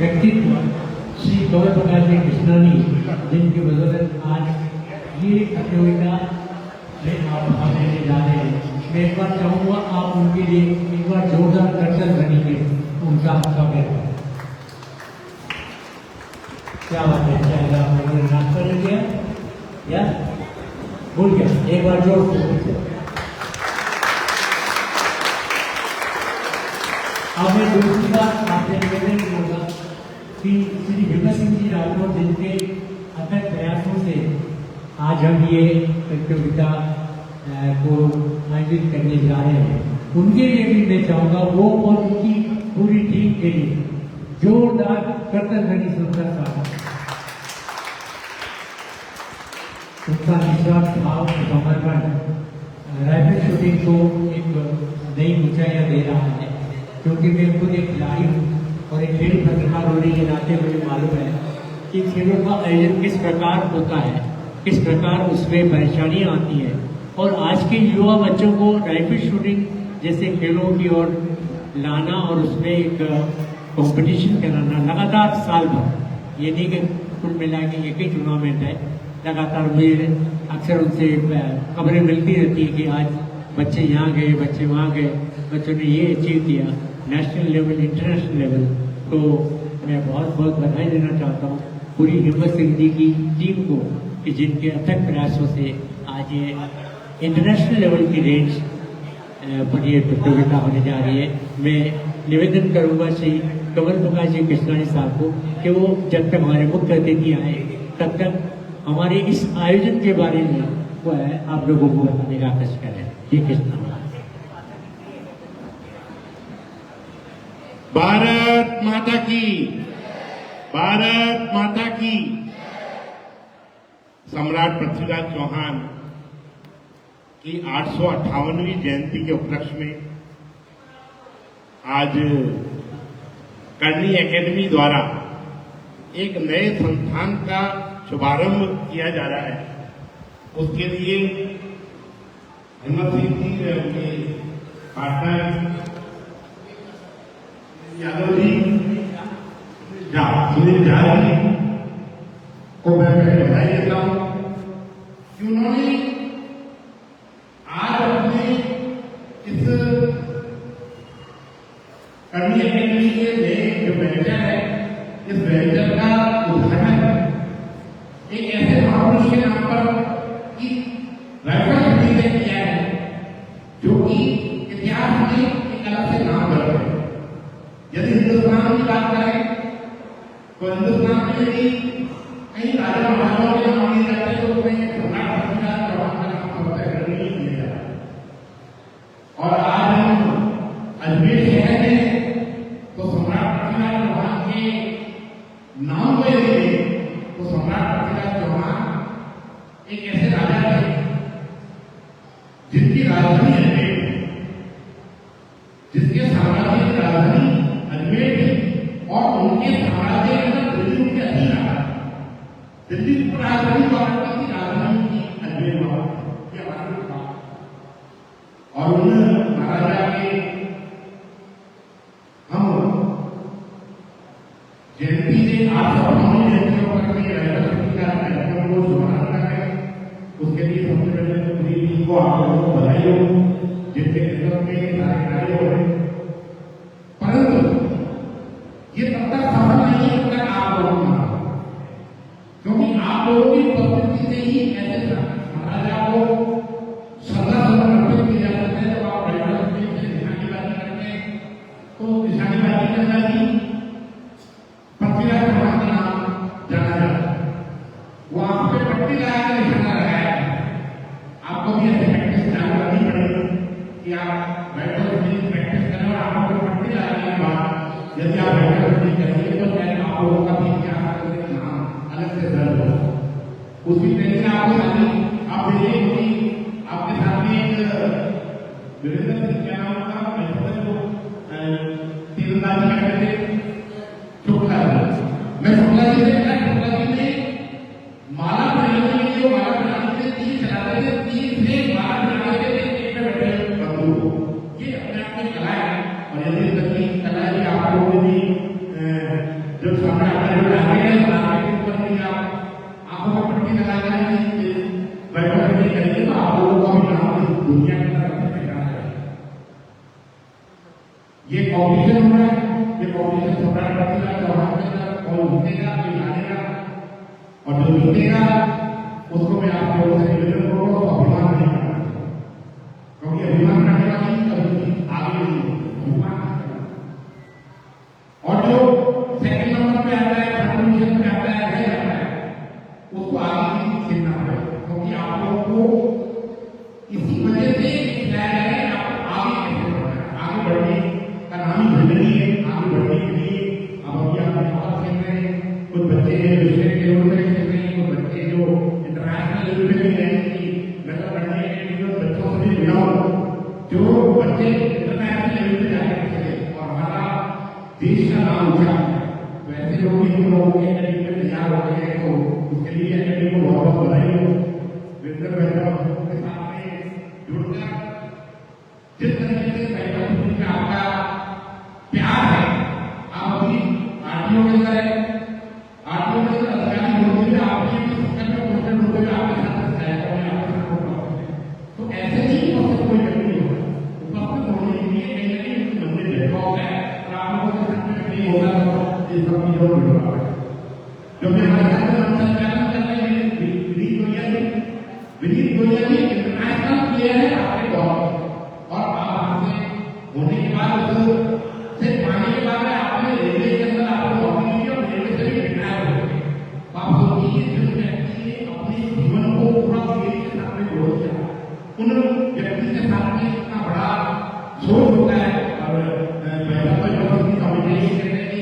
व्यक्तित्व श्री कंवर प्रकाश जी कृष्णानी, जिनकी बदौलत आज ये प्रतियोगिता में आप भाग लेने जा रहे हैं। मैं एक बार चाहूँगा आप उनके लिए एक बार जोरदार कर्तन बनेंगे, उनका स्वागत है। क्या बात है, क्या आपने नाश्ता ले लिया या भूल गया? एक बार जोर से। अब मैं दूसरी बात आपसे निवेदन करूँगा कि श्री हिम्मत सिंह जी राठौर, जिनके अथक प्रयासों से आज हम ये प्रतियोगिता को आयोजित करने जा रहे हैं, उनके लिए भी मैं चाहूँगा वो और उनकी पूरी टीम के लिए जोरदार कर्तन ध्वनि सुनकर स्वागत। उनका निस्वार्थ भाव, समर्पण राइफल शूटिंग को एक नई ऊंचाइयां दे रहा है, क्योंकि मैं खुद एक खिलाड़ी हूँ और एक खेल पत्रकार होने के नाते मुझे मालूम है कि खेलों का आयोजन किस प्रकार होता है, किस प्रकार उसमें परेशानियाँ आती हैं, और आज के युवा बच्चों को राइफल शूटिंग जैसे खेलों की ओर लाना और उसमें एक कंपटीशन कराना लगातार साल भर, ये नहीं कि कुल मिला के एक ही टूर्नामेंट है, लगातार मुझे अक्सर उनसे खबरें मिलती रहती है कि आज बच्चे यहाँ गए, बच्चे वहाँ गए, बच्चों ने ये अचीव किया नेशनल लेवल, इंटरनेशनल लेवल। तो मैं बहुत बहुत बधाई देना चाहता हूँ पूरी हिम्मत सिंह जी की टीम को कि जिनके अथक प्रयासों से आज ये इंटरनेशनल लेवल की रेंज पर ये प्रतियोगिता होने जा रही है। मैं निवेदन करूँगा श्री कंवर प्रकाश जी कृष्णानी साहब को कि वो जब तक हमारे मुख्य अतिथि आए तब तक हमारे इस आयोजन के बारे में वो है आप लोगों को बताने का कष्ट करें। ये कृष्णा भारत माता की, भारत माता की। सम्राट पृथ्वीराज चौहान की 858वीं जयंती के उपलक्ष्य में आज करनी एकेडमी द्वारा एक नए संस्थान का शुभारंभ किया जा रहा है। उसके लिए हिम्मत सिंह जी उनके पार्टनर यादव जी, सुनील झा जी को मैं बधाई देता हूं कि उन्होंने आज अपने इस करनी एकेडमी के नए जो वेंचर है, इस वेंचर का उद्घाटन एक ऐसे महापुरुष के नाम पर कि राइफल शूटिंग ने किया है, जो कि इतिहास में एक अलग से नाम कर रहे हैं। यदि हिंदुस्तान की बात करें तो हिंदुस्तान में यदि कई राजा महाराजाओं के नाम लिए जाते हैं तो उसमें सम्राट पृथ्वीराज चौहान का नाम सबसे अग्रणी लिया जाता है। और आज हम अजमेर शहर में तो सम्राट पृथ्वीराज चौहान के नाम को यदि देखें तो सम्राट पृथ्वीराज चौहान एक ऐसे राजा थे जिनकी राजधानी अजमेर, जिसके साम्राज्य की राजधानी अजमेर थी और उनके साम्राज्य के अंदर दिल्ली उनके अधीन आ रहा। दिल्ली की राजधानी की राजधानी की अजमेर था और उन महाराजा के हम जयंती से 858 जयंतियों पर का कार्यक्रम को शुभारंभ कर रहे हैं। उसके लिए सबसे पहले तो पूरी टीम को आप लोगों को बधाई हो, जिनके नेतृत्व में सारे कार्य हो रहे हैं। परंतु ये तब तक सफल नहीं है जब तक आप लोगों का, क्योंकि आप लोगों की उपस्थिति से ही ऐसे महाराजा को श्रद्धा समर्पित की जा सकते हैं। जब आप राइफल से निशानेबाजी करते हैं तो निशानेबाजी के अंदर ही पृथ्वीराज चौहान का नाम जाना जाता है। वो आप पे पट्टी लगा कर निशाना लगाया है। आपको भी ऐसे प्रैक्टिस चालू करनी पड़ेगी कि आप राइफल से प्रैक्टिस करें और आपको पट्टी लगाने के बाद यदि आप राइफल से करेंगे तो शायद आप लोगों का भी इतिहास नाम अलग से दर्ज होगा। उसकी ट्रेनिंग आपको सारी आप देखिए कि आपके सामने एक वीरेंद्र सिंह क्या नाम था, तीरंदाजी करते थे शुक्ला जी। मैं शुक्ला जी से शुक्ला जी ने माला बनाने के लिए माला बनाने से तीर चलाते थे, तीर से माला बनाने के लिए एक में बैठे बंदूक। ये अपने आप में कला है और यदि तकनीक कला है आप लोगों ने भी जब सामने आपने लगाया ऊपर नहीं आप आंखों में पट्टी लगाना है बैठक नहीं करेंगे तो आप लोगों का भी नाम दुनिया के अंदर रखना है। ये कॉम्पिटिशन हो रहा है, ये कॉम्पिटिशन सम्राट पृथ्वीराज चौहान के अंदर कौन जीतेगा कोई जानेगा, और जो जीतेगा उसको मैं आप लोगों से निवेदन करूंगा तो अभिमान नहीं करना, क्योंकि अभिमान करने वाली कभी आगे नहीं होगी। और जो सेकंड नंबर पे आता है, थर्ड पोजीशन पे आता है, रह जाता है, उसको आगे नहीं खेलना पड़ेगा, क्योंकि आप लोगों को इसी वजह से खिलाया गया है आपको आगे कैसे बढ़ना है। आगे बढ़ने का नाम ही ढूंढनी है। आगे बढ़ने के लिए अब अभी आप बहुत खेल रहे हैं, कुछ बच्चे हैं जो स्टेट लेवल पे खेल रहे हैं, कुछ बच्चे जो इंटरनेशनल लेवल पे भी हैं कि मतलब बढ़ने के लिए बच्चों से भी मिलाओ जो बच्चे इंटरनेशनल लेवल पे जाकर खेले और हमारा देश का नाम ऊंचा है। तो ऐसे लोग भी हम लोगों के एकेडमी में तैयार हो गए हैं, तो उसके लिए एकेडमी को बहुत बहुत बधाई हो। वीरेंद्र वैभव के साथ में जुड़कर जिस तरीके से बैठक में आपका प्यार है, आप अभी आरटीओ के अंदर है, आरटीओ के अंदर अधिकारी होते हुए आपके क्वेश्चन होते हुए आपके साथ तो ऐसे ही उपस्थित कोई व्यक्ति नहीं होगा। उपस्थित होने के लिए कहीं ना कहीं मंदिर बैठा होता है और आप लोगों के साथ में नहीं होगा तो ये सब चीजों में जुड़ा है। क्योंकि हमारे साथ में हम संचालन कर रहे हैं विनीत गोयल जी इंटरनेशनल प्लेयर है आपके दौर और आप हमसे होने के बाद सिर्फ पाने के बाद आपने रेलवे के अंदर आपको नौकरी की और रेलवे से भी रिटायर हो गए। आप सोचिए जिस व्यक्ति ने अपने जीवन को पूरा देश के साथ में जोड़ दिया, उन व्यक्ति के साथ में इतना बड़ा सोच होता है। और पहला तो यूनिवर्सिटी कमिटी ये कहते हैं कि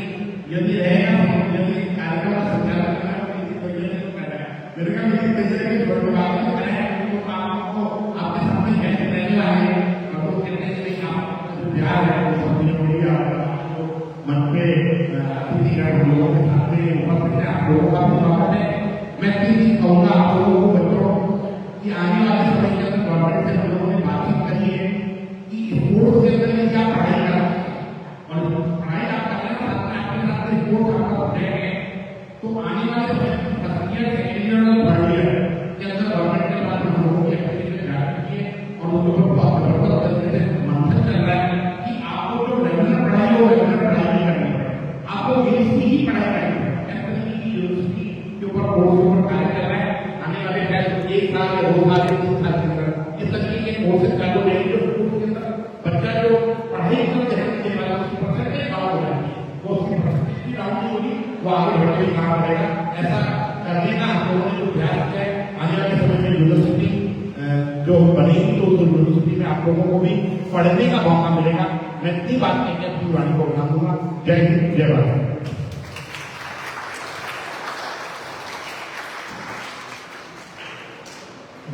यदि रहेगा यदि कार्यक्रम का संचालन करना है तो तैयारी तो करना है, मेरे का भी तैयारी की छोड़ बात नहीं करें तो काम को आपके सामने कैसे रहने वाले और वो कहते हैं कि आप जो प्यार है वो सबने बढ़िया आपको मन पे अतिथि कर लोगों के साथ में उपस्थित है। आप लोगों का भी स्वागत है। मैं तीन चीज कहूंगा आप लोगों को बच्चों कि आने वाले समय के अंदर गवर्नमेंट से हम लोगों ने बातचीत करी है कि स्पोर्ट्स के अंदर क्या पढ़ाई कर और पढ़ाई आप कर रहे हैं आपके साथ स्पोर्ट्स आपका बढ़ेंगे तो आने वाले समय फर्स्ट ईयर सेकेंड ईयर और थर्ड ईयर के अंदर गवर्नमेंट के पास हम लोगों की एक्टिविटी में जाकर की है और उसके ऊपर बहुत जबरदस्त तरीके से मंथन चल रहा है कि आपको जो रेगुलर पढ़ाई हो रेगुलर पढ़ाई नहीं करनी है, आपको यूनिवर्सिटी की पढ़ाई करनी है। यूनिवर्सिटी के ऊपर कोर्स के ऊपर कार्य कर रहा है। आने वाले शायद 1 साल या 2 साल या 3 साल के अंदर इस तरीके के कोर्सेज चालू रहेंगे जो स्कूल के अंदर बच्चा जो पढ़ाई को ध्यान देने वाला उसकी परसेंटेज डाउन हो जाएगी, वो उसकी परसेंटेज डाउन नहीं होगी, वो आगे बढ़ने में काम करेगा। ऐसा करने का हम लोगों ने जो प्रयास किया है आने वाले समय में यूनिवर्सिटी जो बनेगी तो उस यूनिवर्सिटी में आप लोगों को भी पढ़ने का मौका मिलेगा। मैं इतनी बात कहकर अपनी वाणी को उठा दूंगा। जय हिंद जय भारत।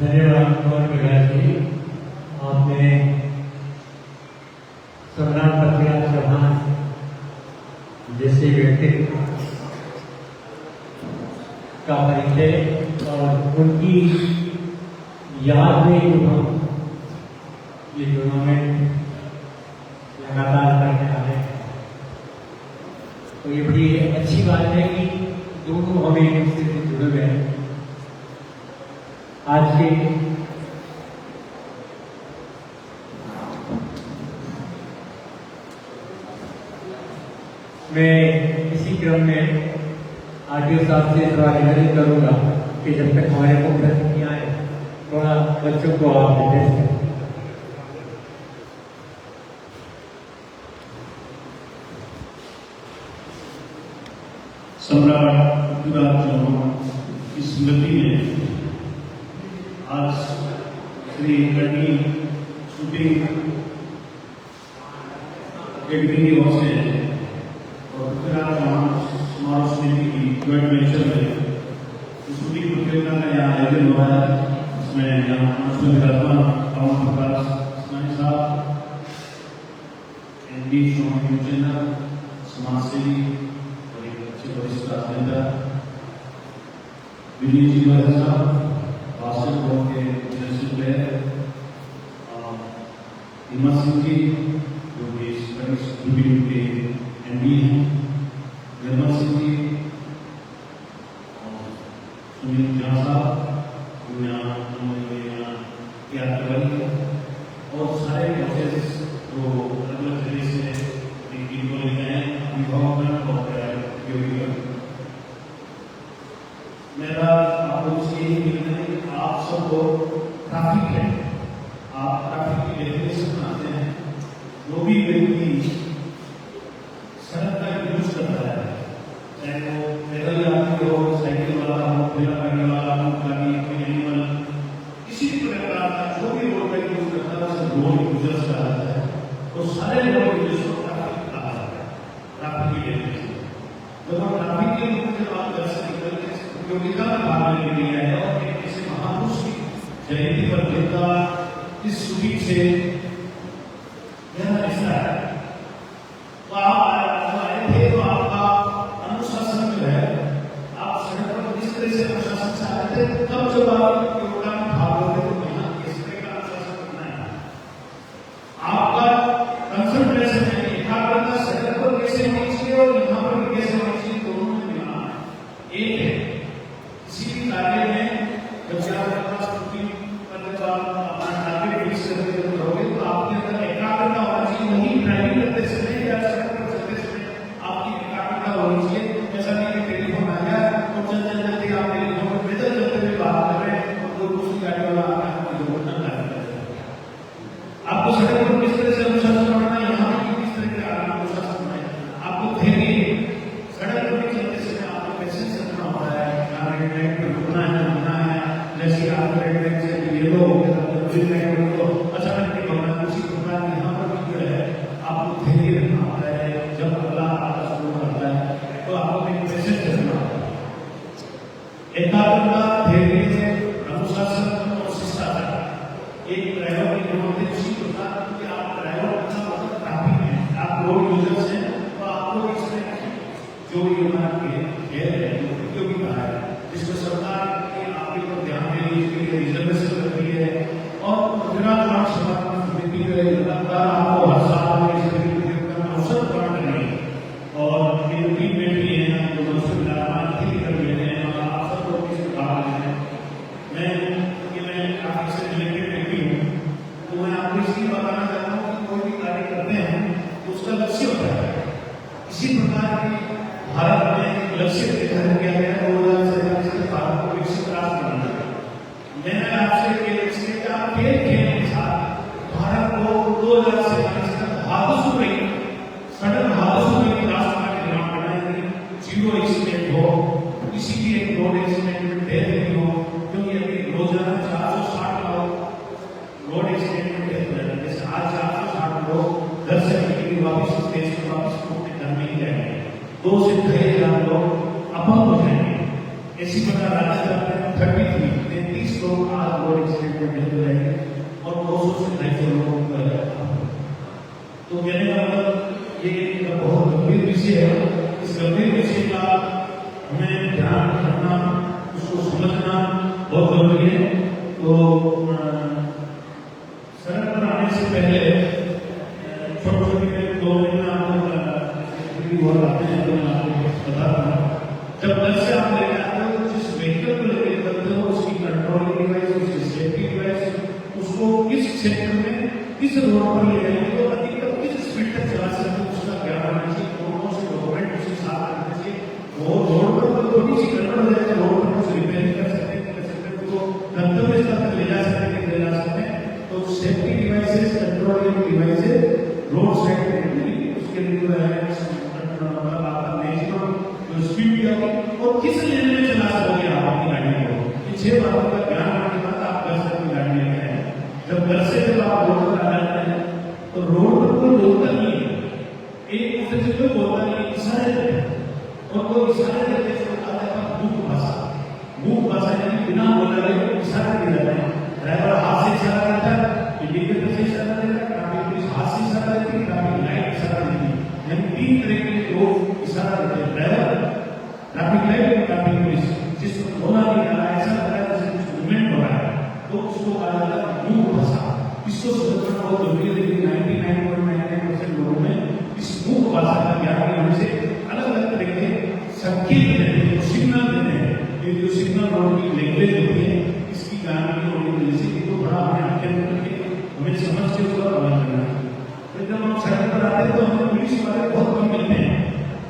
धन्यवाद कुमार विकास जी, आपने सम्राट पृथ्वीराज चौहान जैसे व्यक्तित्व का परिचय और उनकी याद में जो हम ये टूर्नामेंट लगातार करने वाले हैं, तो ये बड़ी अच्छी बात है कि दोनों हमें एक दूसरे से जुड़े हुए हैं। आज के मैं इसी क्रम में आरटीओ साहब से थोड़ा निवेदन करूंगा कि जब तक हमारे मुख्य अतिथि आए थोड़ा बच्चों को आप निर्देश करें। सम्राट पृथ्वीराज चौहान की स्मृति में आज श्री कटनी शूटिंग एकेडमी की ओर से और पृथ्वीराज चौहान स्मारक समिति की ज्वाइंट वेंचर में शूटिंग प्रतियोगिता का यहाँ आयोजन हो रहा है। इसमें यहाँ पवन प्रकाश साहब, एनडी समाजसेवी और एक अच्छे वरिष्ठ राजनेता विनीत जी साहब, बास्केटबॉल के इंटरनेशनल प्लेयर हिम्मत सिंह जी जो कि के एनडी हैं, निर्मल सिंह जी, सुनील झा साहब, और सारे प्रोसेस जो अलग अलग जिले से इनको लेते हैं अभिभावक और योगी। मेरा आपको यही कहना है कि आप सबको ट्रैफिक है, आप ट्रैफिक की डेफिनेशन बनाते हैं। जो भी व्यक्ति सड़क का यूज करता है, चाहे वो पैदल यात्री हो, साइकिल वाला हो, ठेला गाड़ी वाला हो, गाड़ी एनिमल, किसी भी प्रकार का जो भी रोड का यूज करता है उसे रोड यूजर्स कहा जाता है। तो सारे रोड यूजर्स को ट्रैफिक कहा जाता है, ट्रैफिक की डेफिनेशन। जब हम ट्रैफिक के रूप में बात कर सकते हैं, प्रतियोगिता में भाग लेने के लिए आया और एक ऐसे महापुरुष की जयंती पर जिनका इस सुखी से यह हिस्सा है, तो आप आए थे तो आपका अनुशासन जो है, आप सड़क पर किस तरह से अनुशासन से आए थे, तब जब आप प्रतियोगिता में भाग लोगे तो यहाँ किस तरह का अनुशासन करना है, आपका कंसंट्रेशन है, एकाग्रता सड़क पर कैसे होनी चाहिए और यहाँ पर कैसे होनी चाहिए, दोनों में मिलाना है। एक है किसी भी कार्य में जब आपके पास अपना टारगेट फिक्स करके करोगे तो आपके अंदर एकाग्रता होना चाहिए। वही ड्राइविंग करते समय या सड़क पर चलते समय आपकी एकाग्रता होनी चाहिए। ऐसा नहीं कि टेलीफोन आ गया और चलते चलते आप टेलीफोन पर पैदल चलते हुए बात कर रहे हैं और कोई दूसरी गाड़ी वाला आपका दुर्घटना कर रहा है। आपको सड़क पर किस तरह से अनुशासन बनाना है, यहाँ पर किस तरह के अनुशासन बनाना है, आपको धैर्य सड़क पर भी चलते समय आपको पेशेंस रखना होता है। रुकना है, जैसे आप रेड से येलो हो गया तो अचानक नहीं होना, उसी प्रकार यहाँ पर भी जो है आपको धैर्य रखना होता है। जब अगला आपका शुरू करता है तो आपको एक पेशेंस रखना होता है। एकाग्रता, धैर्य, अनुशासन और शिष्टाचार एक ड्राइवर की जरूरत है। उसी प्रकार कि आप ड्राइवर अच्छा मतलब ट्रैफिक में आप रोड यूजर्स हैं तो आपको इसमें जो ये हमारा खेल है, जो प्रतियोगिता है, जिसमें सरकार के आपके ऊपर ध्यान देने के लिए रिजर्वेशन करती है और गुजरात राज्य समाज समिति जो है लगातार आपको हर साल इस प्रतियोगिता में अवसर प्रदान कर रही है। और ये 3 बेटी हैं जो मुझसे विराजमान कर रहे हैं और आप सबको इसमें भाग लेते हैं। मैं काफी से रिलेटेड व्यक्ति हूँ, तो मैं आपको इसलिए बताना चाहता हूँ कि कोई भी कार्य करते हैं तो उसका लक्ष्य होता है। इसी प्रकार की भारत में लक्ष्य निर्धारित किया गया है 2047 से भारत को विकसित राष्ट्र बनाना है। मैंने आपसे खेल के साथ भारत को 2047 तक सडन हादसों में राष्ट्र का निर्माण करना है। 0 एक्सीडेंट हो, किसी भी एक रोड एक्सीडेंट में डेथ नहीं हो, क्योंकि अभी रोजाना 460 लोग रोड एक्सीडेंट में डेथ हो जाते हैं। जैसे आज 460 लोग घर से निकल वापिस देश में वापिस अपने घर में ही जाएंगे, 2 से 2,500 लोग अपंग हो जाएंगे। इसी प्रकार राजस्थान में 33 लोग आज रोड एक्सीडेंट में डेथ हो जाएंगे और 200 से 250 लोग तो कहने का मतलब ये बहुत गंभीर विषय है। इस गंभीर विषय का हमें ध्यान रखना, उसको समझना बहुत जरूरी है। तो सड़क पर आने से पहले छोटे-छोटे 2 मिनट में आपको आते हैं तो मैं आपको बता रहा हूँ। जब घर से आप लेकर आते हो जिस व्हीकल को लेकर निकलते हो उसकी कंट्रोलिंग डिवाइस, उसकी सेफ्टी डिवाइस, उसको किस क्षेत्र में किस रोड पर ले जाएंगे तो अधिकतम किस स्पीड तक चला सकते हैं उसका ज्ञान होना चाहिए। दोनों से डॉक्यूमेंट उसके साथ रखना चाहिए। वो रोड पर थोड़ी सी गड़बड़ हो जाए, रोड पर कुछ रिपेयरिंग कर सकते हैं, उसको गंतव्य स्थल तक ले जा सकते हैं, ले जा सकते हैं। तो safety devices, controlling devices road side में उसके लिए जो है आपका मैक्सिमम जो स्पीड और किस लेन में चला सकोगे आप अपनी गाड़ी को, इन 6 बातों का ध्यान रखने के बाद आप घर से अपनी गाड़ी लेकर आए। जब घर से जब आप रोड पर आ जाते हैं तो रोड पर कोई रोकता नहीं है, एक दूसरे से कोई बोलता नहीं, इशारे देते हैं और कोई इशारे देते हैं मुख भाषा यानी बिना बोला गए इशारा दिया जाता है। ड्राइवर हाथ से इशारा करता है, इंडिकेटर से इशारा देता है, ट्रैफिक पुलिस हाथ से इशारा देती है, ट्रैफिक लाइट इशारा देती है। यानी 3 तरह के लोग इशारा देते हैं, driver, traffic light, traffic police. जिसको बोला नहीं आ रहा है, ऐसा लग रहा है जैसे कुछ मूवमेंट हो रहा है, तो उसको कहा जाता है मुख भाषा। इसको समझना बहुत जरूरी है, लेकिन 99.99% लोगों में इस मुख भाषा का ज्ञान होने से अलग अलग तरह के किल देते हैं, सिग्नल देते हैं, ये जो सिग्नल रोड की लैंग्वेज होती है इसकी जानकारी होनी चाहिए। जैसे कि तो बड़ा हमें आंखें करके हमें समझ के उसका पालन करना है। तो जब हम सड़क पर आते हैं तो हमें पुलिस वाले बहुत कम मिलते हैं,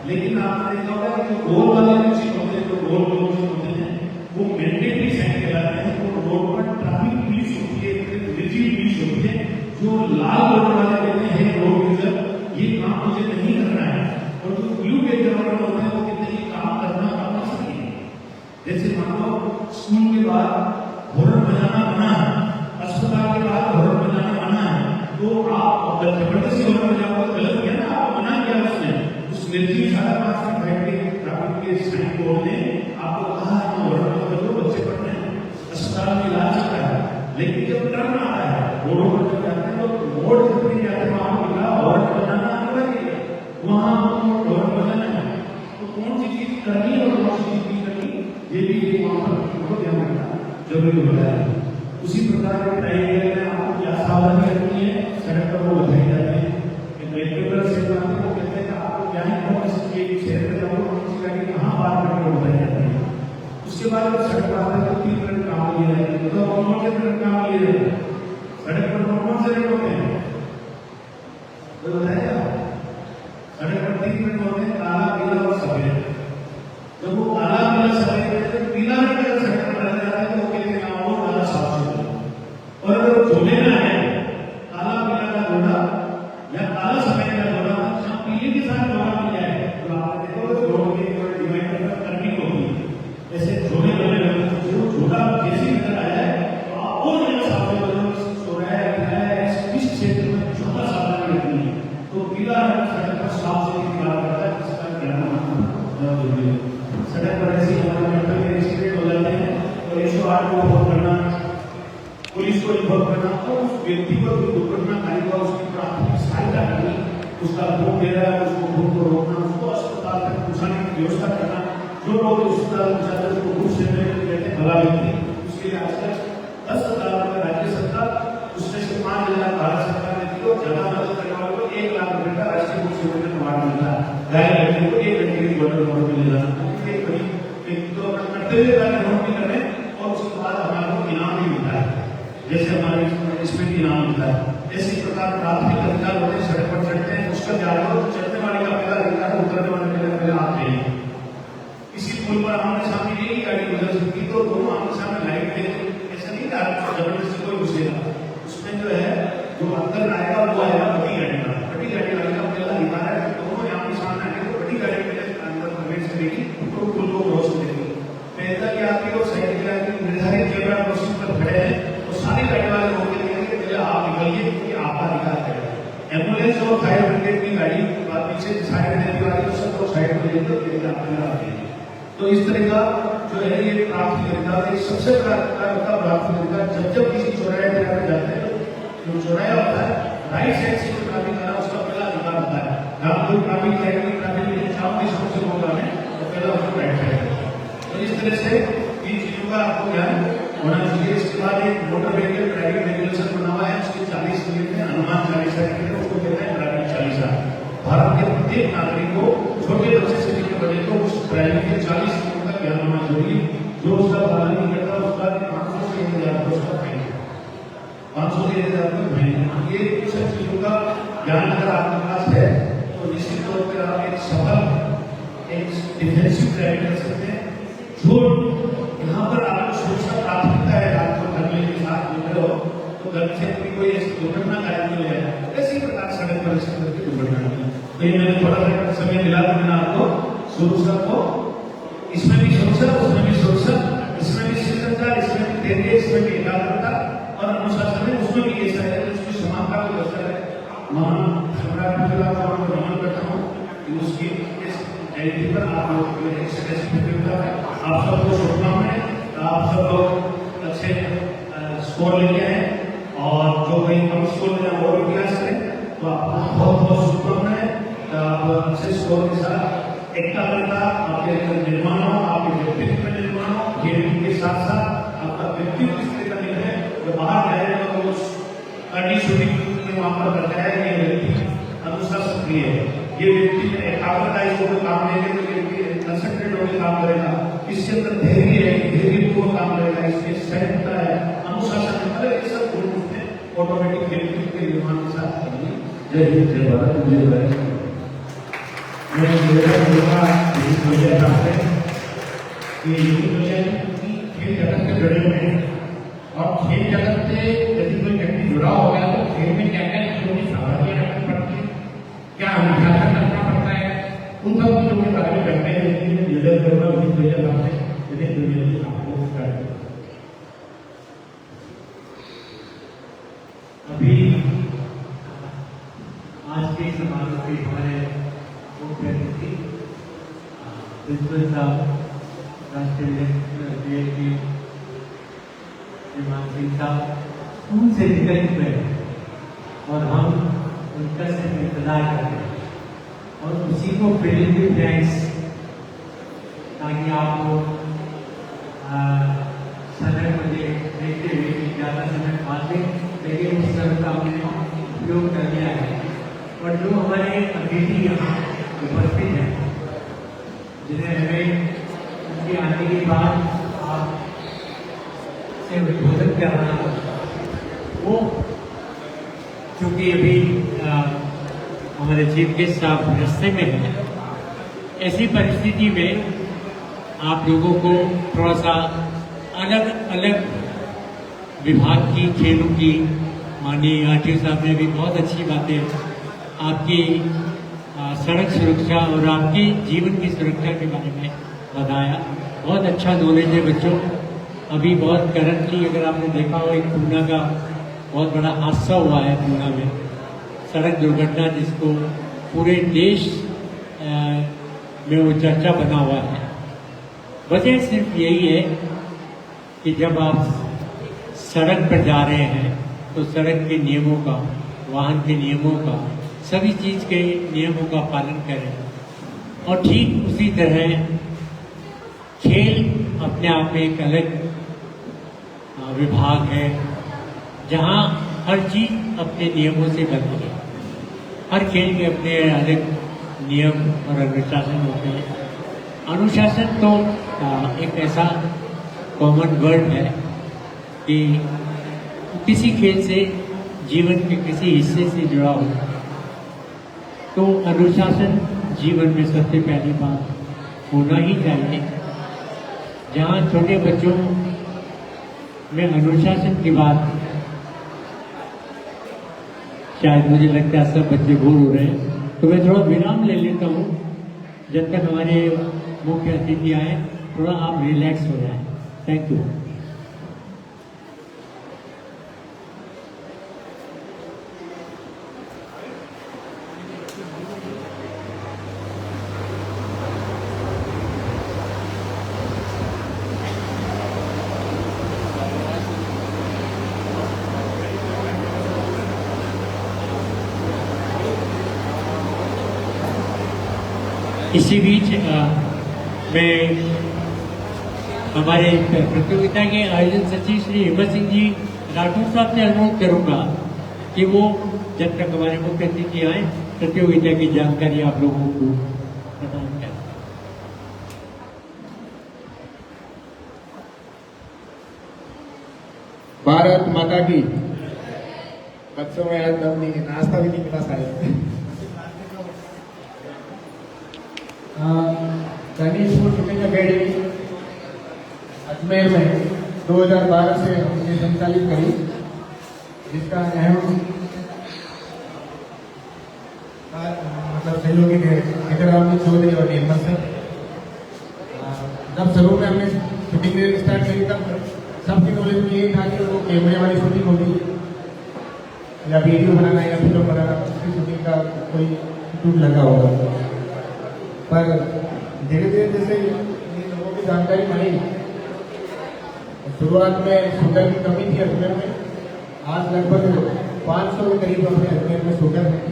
लेकिन आपने देखा होगा कि जो गोल वाले पुलिस होते हैं, जो गोल होते हैं, वो मैंडेटरी साइन कहलाते हैं। तो रोड पर ट्रैफिक पुलिस होती है, रिजिड पुलिस होती है, जो लाल रोड वाले कहते हैं रोड यूजर ये काम मुझे नहीं करना है, और जो ब्लू के जवान होते हैं वो कहते हैं ये काम करना आपका सही है। जैसे मान लो स्कूल के बाद हॉर्न बजाना मना है, अस्पताल के बाद हॉर्न बजाना मना है, तो आप जबरदस्ती हॉर्न बजाओगे गलत किया ना, आप मना किया उसने, उस निर्जीव सारा पास में बैठ के ट्रैफिक के साइन बोर्ड ने आपको कहा है हॉर्न मत बजाओ, बच्चे पढ़ रहे हैं, अस्पताल में इलाज चल रहा है। लेकिन जब टर्न आता है रोडों पर जब जाते हैं तो मोड़ जितनी जाते हैं वहां मिला हॉर्न बजाना अनिवार्य है, वहां हॉर्न बजाना है। तो कौन सी चीज करनी है और कौन सी चीज नहीं करनी, ये भी वहां पर बहुत ध्यान रखना जरूरी होता है। उसी प्रकार में आपको क्या सावधानी रखनी है, सड़क पर वो बताई जाती है। रेगुलर से वो कहते हैं आपको क्या है शहर में जाओ किसी गाड़ी कहाँ पार करके बताई जाती है। उसके बाद जब सड़क पर आते हैं तो 3 मिनट काम लिए जाते हैं, तो कौन से मिनट काम लिए जाते हैं सड़क पर, कौन से मिनट होते हैं तो बताया सड़क पर 3 मिनट होते हैं, काला पीला और सफेद। जब वो काला पीला सफेद तो पीला भी अगर सड़क पर रह जाता है तो वो कहते हैं वो काला साफ से, और अगर झोले ना है काला पीला का घोड़ा या काला सफेद का घोड़ा, जब पीले के साथ घोड़ा मिल जाए तो आप देखो जोड़ के डिवाइड करनी होगी। जैसे झोले बने रहते हैं, जो झोला जैसे नजर आ जाए तो आप और नया सावधान बनो, सो रहा है इस क्षेत्र में झोला सावधान रखनी है। तो पीला रंग सड़क पर साफ से बात करता है, इसका ध्यान रखना जरूरी है। सड़क पर ऐसी हमारे मेंटल एक्सीडेंट हो जाते हैं तो 108 को फोन करना, पुलिस को इन्फॉर्म करना, और उस व्यक्ति को जो दुर्घटनाकारी हुआ उसकी प्राथमिक सहायता करनी, उसका खून दे रहा है उसको खून को रोकना, उसको अस्पताल तक पहुंचाने की व्यवस्था करना। जो लोग अस्पताल पहुंचाते हैं उसको घूस देते हैं, कहते हैं भला व्यक्ति, उसके लिए आजकल अस्पताल में राज्य सरकार उसमें से 5,000 भारत सरकार देती है, और ज्यादा मदद करने वाले को 1 लाख रुपए का राष्ट्रीय घूस सेवन अवार्ड मिलता है। घायल व्यक्ति को 1 घंटे की गोल्डन अवार्ड मिल जाता है। तो करते हुए नोट भी करें और उसके बाद हमारे को इनाम भी मिलता है, जैसे हमारे इसमें भी इनाम मिलता है। इसी प्रकार प्राथमिक अधिकार होते हैं, सड़क पर चढ़ते हैं उसका जागरूक, चढ़ने वाले का पहला अधिकार, उतरने वाले का पहले हाथ देंगे। इसी पुल पर आमने सामने एक गाड़ी गुजर सकती तो दोनों आमने सामने लाइट देंगे, ऐसा नहीं कि जबरदस्ती कोई घुसेगा, उसमें जो है जो अंदर आएगा वो आएगा बड़ी गाड़ी का, बड़ी गाड़ी वाले का पहला अधिकार है, दोनों आमने सामने आएंगे तो बड़ी गाड़ी अंदर प्रवेश करेगी तो पुल को क्रॉस करेगी। पैदल यात्री और साइकिल यात्री निर्धारित जेब्रा क्रॉसिंग पर खड़े हैं तो सारी गाड़ी वाले रोके देंगे कि पहले आप निकलिए क्योंकि आपका अधिकार है। एम्बुलेंस और फायर ब्रिगेड की गाड़ी पीछे साइड देने वाली तो सब लोग साइड में लेते हैं। तो इस तरह का जो है ये प्राथमिक अधिकार है, सबसे बड़ा प्राथमिक अधिकार जब किसी चौराहे पर जाते हैं तो जो चौराहा होता है राइट साइड से जो ट्रैफिक आ रहा है उसका पहला अधिकार होता है। जहाँ कोई ट्रैफिक साइड में ट्रैफिक चारों दिशाओं से लोग आ रहे हैं तो पहला उसको राइट साइड। तो इस तरह से इन चीजों का आपको ज्ञान होना चाहिए। इसके बाद एक मोटर व्हीकल ड्राइविंग रेगुलेशन बना हुआ है, उसके 40 मिनट में अनुमान 40 सेकंड है, उसको कहते हैं ड्राइविंग 40। भारत के प्रत्येक नागरिक को छोटे बच्चे से लेकर बड़े को उस ड्राइविंग के 40 मिनट का ज्ञान होना जरूरी। जो उसका पालन नहीं करता उसका 500 से 1,000 का उसका फाइन, 500 से 1,000 का फाइन। ये सब चीजों का ज्ञान अगर आपके पास है तो निश्चित तौर पर आप एक सफल एक डिफेंसिव ड्राइविंग कर सकते हैं। जो यहाँ पर आपको सुरक्षा प्राथमिकता है, आपको धरने के साथ जुड़े हो तो घर से कोई ऐसी दुर्घटना कार्य नहीं है, ऐसी प्रकार सड़क पर इस तरह की दुर्घटना नहीं। तो ये मैंने थोड़ा सा समय मिला तो मैंने आपको सुरक्षा को, इसमें भी सुरक्षा, उसमें भी सुरक्षा, इसमें भी शिष्टाचार, इसमें भी धैर्य, इसमें भी एकाग्रता और अनुशासन है, उसमें भी ऐसा है उसकी समानता को दर्शाता है। महान सम्राट को नमन करता हूँ कि उसकी जयंती पर आप लोग आप सबको शुभकामनाएं, आप सब लोग अच्छे स्कोर लेके आए और जो कहीं कम स्कोर में वो भी प्रयास करें तो आपको बहुत बहुत शुभकामनाएं। आप अच्छे स्कोर के साथ एकाग्रता आपके निर्माण हो, आपके व्यक्तित्व में निर्माण हो, गेम के साथ साथ आपका व्यक्तित्व इस तरह का नहीं है जो बाहर जाएगा तो उस करनी शूटिंग में वहां पर करता है ये व्यक्ति अनुशासन प्रिय है, ये व्यक्ति एकाग्रता इसको काम लेंगे तो ये कंसंट्रेट में काम करेगा, इसके अंदर धैर्य है, धैर्यपूर्वक काम करेगा, इसमें सहनता है, अनुशासन है, अरे ये सब गुण उसमें ऑटोमेटिक व्यक्तित्व के निर्माण के साथ करेंगे। जय हिंद, जय भारत, जय भारत। मैं निवेदन करूंगा इस वजह से कि खेल जगत से जुड़े हुए हैं और खेल जगत से यदि कोई व्यक्ति जुड़ा हो गया तो खेल में क्या क्या चीजों की सावधानियां रखनी पड़ती है, क्या अनुशासन रखना पड़ता है, उन सब चीजों के बारे में करने के लिए निवेदन करूंगा इस वजह से यदि निवेदन आपको करें। अभी आज के समारोह के हमारे मुख्य अतिथि प्रिंसिपल साहब राष्ट्रीय डीएसपी श्रीमान सिंह साहब स्कूल से निकल चुके हैं और हम उनका सिर्फ इंतजार कर रहे हैं और उसी को प्रिलिमिनरी थैंक्स, ताकि आपको समय को देखते हुए कि ज़्यादा समय पाते, लेकिन उस समय का हमने उपयोग कर लिया है। और जो हमारे अतिथि यहाँ उपस्थित हैं, जिन्हें हमें उनके आने के बाद आप से उद्बोधन करना, वो चूँकि अभी हमारे चीफ गेस्ट साहब रास्ते में हैं, ऐसी परिस्थिति में आप लोगों को थोड़ा सा अलग अलग विभाग की, खेलों की, माननीय आरटीओ साहब ने भी बहुत अच्छी बातें आपकी सड़क सुरक्षा और आपकी जीवन की सुरक्षा के बारे में बताया। बहुत अच्छा नॉलेज है बच्चों। अभी बहुत करंटली अगर आपने देखा हो, एक पूना का बहुत बड़ा हादसा हुआ है पूना में, सड़क दुर्घटना, जिसको पूरे देश में वो चर्चा बना हुआ है। वजह सिर्फ यही है कि जब आप सड़क पर जा रहे हैं तो सड़क के नियमों का, वाहन के नियमों का, सभी चीज़ के नियमों का पालन करें। और ठीक उसी तरह खेल अपने आप में एक अलग विभाग है, जहाँ हर चीज़ अपने नियमों से बनती है। हर खेल के अपने अलग नियम और अनुशासन होते हैं। अनुशासन तो एक ऐसा कॉमन वर्ड है कि किसी खेल से जीवन के किसी हिस्से से जुड़ा हो, तो अनुशासन जीवन में सबसे पहली बात होना ही चाहिए। जहाँ छोटे बच्चों में अनुशासन की बात, शायद मुझे लगता है सब बच्चे बोर हो रहे हैं, तो मैं थोड़ा विराम ले लेता हूँ जब तक हमारे मुख्य अतिथि आए, थोड़ा आप रिलैक्स हो जाए। Thank you. इसी बीच मैं हमारे प्रतियोगिता के आयोजन सचिव श्री हिम्मत सिंह जी राठौर साहब से अनुरोध करूंगा कि वो जब तक हमारे मुख्य अतिथि आए, प्रतियोगिता की जानकारी आप लोगों को प्रदान करें। भारत माता की। बच्चों में आज दम नहीं, नाश्ता भी नहीं मिला शायद। सैनिक स्पोर्ट्स शूटिंग अकेडमी अजमेर में 2012 से हमने संचालित करी, जिसका अहम मतलब सहयोगी थे विक्रम चौधरी और निर्मल सर। जब शुरू में हमने शूटिंग स्टार्ट करी तब सबके नॉलेज में यही था कि वो कैमरे वाली शूटिंग होगी या वीडियो बनाना या फिल्म बनाना, उसकी शूटिंग का कोई टूट लगा होगा। पर धीरे धीरे जैसे इन लोगों की जानकारी बढ़ी, शुरुआत में शूटर की कमी थी अजमेर में, आज लगभग 500 के करीब अपने अजमेर में शूटर हैं।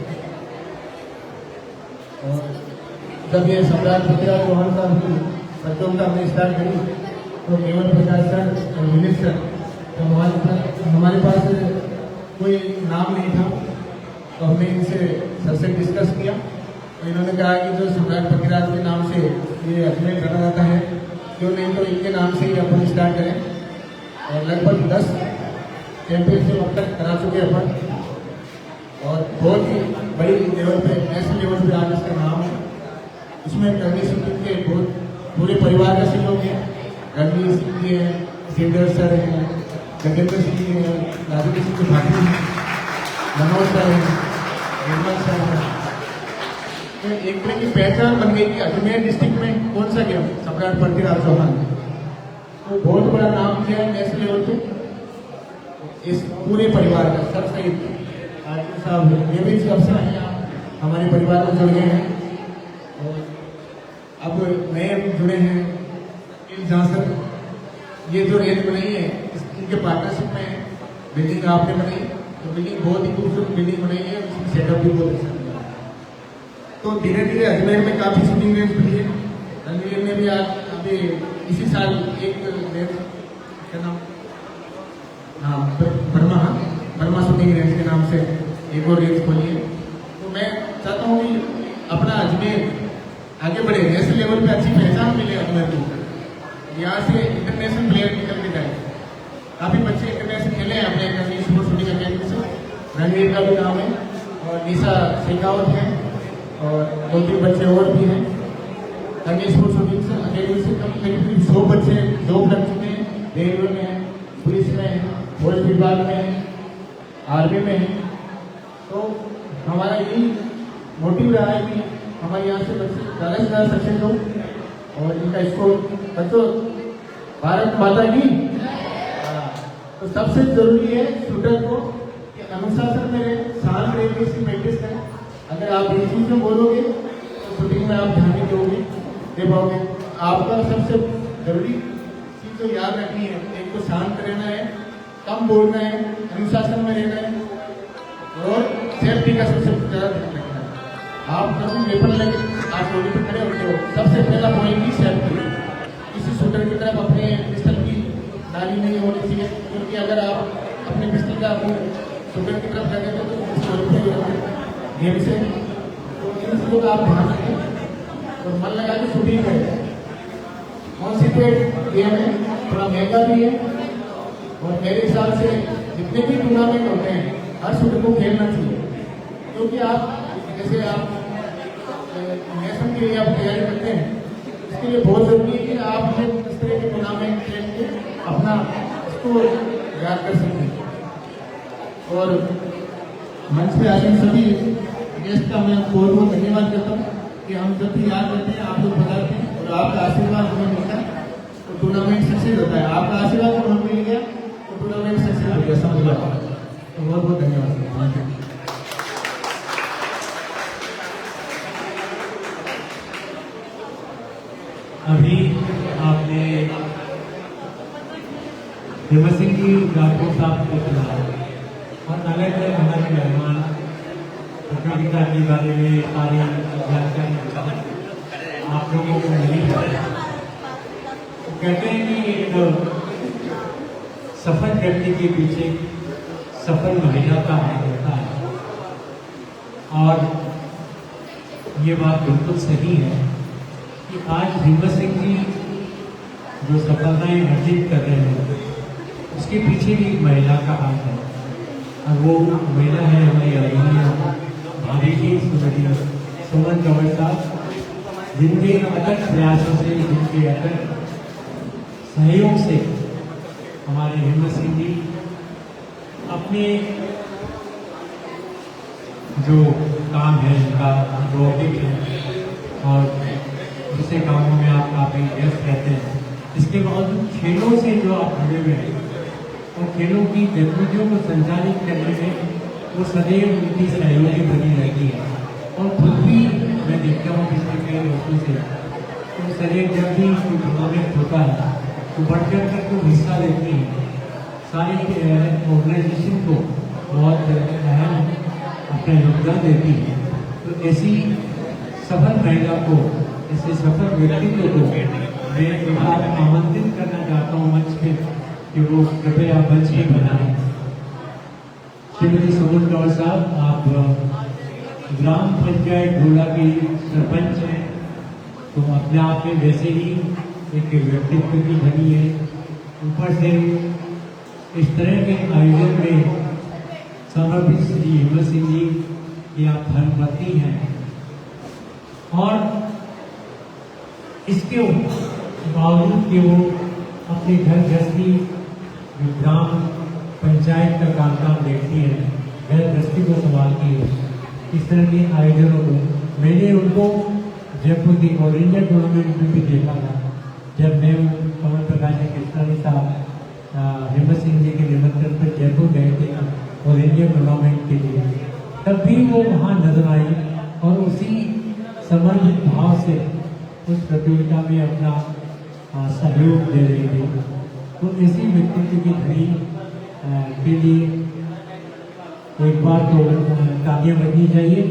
और जब ये सम्राट पृथ्वीराज चौहान साहब की प्रतियोगिता हमने स्टार्ट करी तो केवल प्रकाश सर और विनीत सर, तो हमारे पास कोई नाम नहीं था, तो हमने इनसे सर से डिस्कस किया। तो इन्होंने कहा कि जो सम्राट पृथ्वीराज के नाम से ये अजमेर रखा जाता है, क्यों नहीं तो इनके नाम से ही अपन स्टार्ट करें। और लगभग 10 चैंपियनशिप अब तक करा चुके हैं अपन, और बहुत ही बड़ी लेवल पे, नेशनल लेवल पे आज इसका नाम है। इसमें रणवीर सिंह के बहुत पूरे परिवार का सहयोग है। रणवीर सिंह जी हैं, सिंगर सर हैं, गजेंद्र सिंह जी हैं, राजेंद्र सिंह त्रिपाठी हैं, मनोज सर हैं, निर्मल सर हैं। तो एक तरह की पहचान बन गई कि अजमेर डिस्ट्रिक्ट में कौन सा गेम सम्राट पृथ्वीराज चौहान, तो बहुत बड़ा नाम किया है नेशनल लेवल पे इस पूरे परिवार का, सर सहित आदित्य साहब ये भी अफसर हैं, हमारे परिवार में जुड़ गए हैं। और अब नए जुड़े हैं जहाँ सर ये जो रेल बनाई है इनके पार्टनरशिप में बिल्डिंग आपने बनाई, तो बिल्डिंग बहुत ही खूबसूरत बिल्डिंग बनाई है, उसमें सेटअप भी बहुत अच्छा लगा। तो धीरे धीरे अजमेर में काफ़ी शूटिंग रेंज बनी है। रणवीर ने भी आज अभी इसी साल एक रेंज क्या नाम, हाँ बर्मा शूटिंग रेंज के नाम से एक और रेंज खोली है। तो मैं चाहता हूँ कि अपना अजमेर आगे बढ़े, नेशनल लेवल पे अच्छी पहचान मिले अजमेर को, यहाँ से इंटरनेशनल प्लेयर निकल के जाए। काफ़ी बच्चे इंटरनेशनल खेले हैं अपने रणवीर स्पोर्ट्स शूटिंग अकेडमी से, रणवीर का भी नाम है और निशा शेखावत है और 2-3 बच्चे और भी हैं। रणवीर स्पोर्ट्स शूटिंग से अकेडमी से करीब 100 बच्चे जॉब लग चुके हैं, रेलवे में हैं, पुलिस में हैं, फौज विभाग में हैं, आर्मी में हैं। तो हमारा यही मोटिव रहा है कि हमारे यहाँ से बच्चे ज़्यादा से ज़्यादा सक्सेस हो और इनका स्कोर बच्चों भारत माता की। तो सबसे जरूरी है शूटर को कि अनुशासन में रहे, शांत रहे, इसकी प्रैक्टिस करें। अगर आप ये चीज़ में बोलोगे तो शूटिंग में आप ध्यान नहीं दोगे, दे पाओगे। आपका सबसे जरूरी चीज़ तो याद रखनी है, एक तो शांत रहना है, कम बोलना है, अनुशासन में रहना है और सेफ्टी का सबसे ज़्यादा ध्यान रखना है। आप कभी वेपन लगे आप रोड पे खड़े होते हो, सबसे पहला पॉइंट ही सेफ्टी। किसी शूटर की तरफ अपने पिस्टल की नाली नहीं होनी चाहिए, क्योंकि अगर आप अपने पिस्टल का अपने शूटर की तरफ लगेंगे तो गेम से, तो इन चीज़ों का आप ध्यान रखें और मन लगा के शूटिंग करें। कौन सी तो गेम है, थोड़ा महंगा भी है और मेरे हिसाब से जितने भी टूर्नामेंट होते हैं हर शूटर को खेलना चाहिए, क्योंकि आप जैसे आप नेशन के लिए आप तैयारी करते हैं, इसके लिए बहुत जरूरी है कि आप इस तरह के टूर्नामेंट खेल के अपना इसको याद कर सकें। और मंच पे आने सभी गेस्ट का मैं बहुत बहुत धन्यवाद करता हूँ कि हम जब भी याद करते हैं आप लोग बताते हैं और आपका आशीर्वाद हमें मिलता है तो टूर्नामेंट सक्सेस होता है। आपका आशीर्वाद हमें मिल गया तो टूर्नामेंट सक्सेस हो गया, समझ लो। तो बहुत बहुत धन्यवाद। अभी आपने हेमंत सिंह जी राठौर साहब को सुना और अलग अलग हमारे मेहमान प्रतियोगिता के बारे में सारी जानकारी आप लोगों को मिली है। तो कहते हैं कि एक सफल व्यक्ति के पीछे सफल महिला का हाथ होता है और ये बात बिल्कुल सही है कि आज हेमंत सिंह जी जो सफलताएं अर्जित कर रहे हैं उसके पीछे भी एक महिला का हाथ है और वो महिला है हमारी आदरणीय भाभी जी श्रीमती सुमन कंवर साहब, जिनके अटल प्रयासों से, जिनके अटल सहयोग से हमारे हेमंत सिंह जी अपने जो काम है उनका रोटिक है और दूसरे कामों में आप काफ़ी व्यस्त रहते हैं। इसके बावजूद खेलों से जो आप जुड़े हुए हैं और खेलों की गतिविधियों को संचालित करने में वो सदैव उनकी सहयोगी बनी रहती है और खुद भी मैं देखता हूँ पिछले कई वर्षों से तो सदैव जब भी कोई टूर्नामेंट होता है तो बढ़ चढ़ कर तो हिस्सा लेती है, सारी ऑर्गेनाइजेशन को बहुत अहम अपना योगदान देती है। तो ऐसी सफल महिला को, ऐसे सफल व्यक्तित्व को मैं आमंत्रित करना चाहता हूँ मंच पे कि वो कृपया मंच पे बनाएं। श्रीमती सुमन कंवर साहब, आप ग्राम पंचायत घोड़ा की सरपंच हैं तो अपने आप में वैसे ही एक व्यक्तित्व की धनी है। ऊपर से इस तरह के आयोजन में समर्पित श्री हिम्मत सिंह जी की आप धर्मपत्नी हैं और इसके बावजूद कि वो अपने घर गृहस्थी ग्राम पंचायत का काम देखती है, घर गृहस्थी को संभालती है, इस तरह के आयोजनों को मैंने उनको जयपुर की ऑल इंडिया टूर्नामेंट में भी देखा था। जब मैं कमल प्रकाश कृष्णानी साहब हिम्मत सिंह जी के निमंत्रण पर जयपुर गए थे ऑल इंडिया टूर्नामेंट के लिए, तब भी वो वहाँ नजर आई और उसी समर्पित भाव से उस प्रतियोगिता में अपना सहयोग दे रही थी। तो इसी व्यक्तित्व की धनी के लिए एक बार तो तालियां बजनी चाहिए।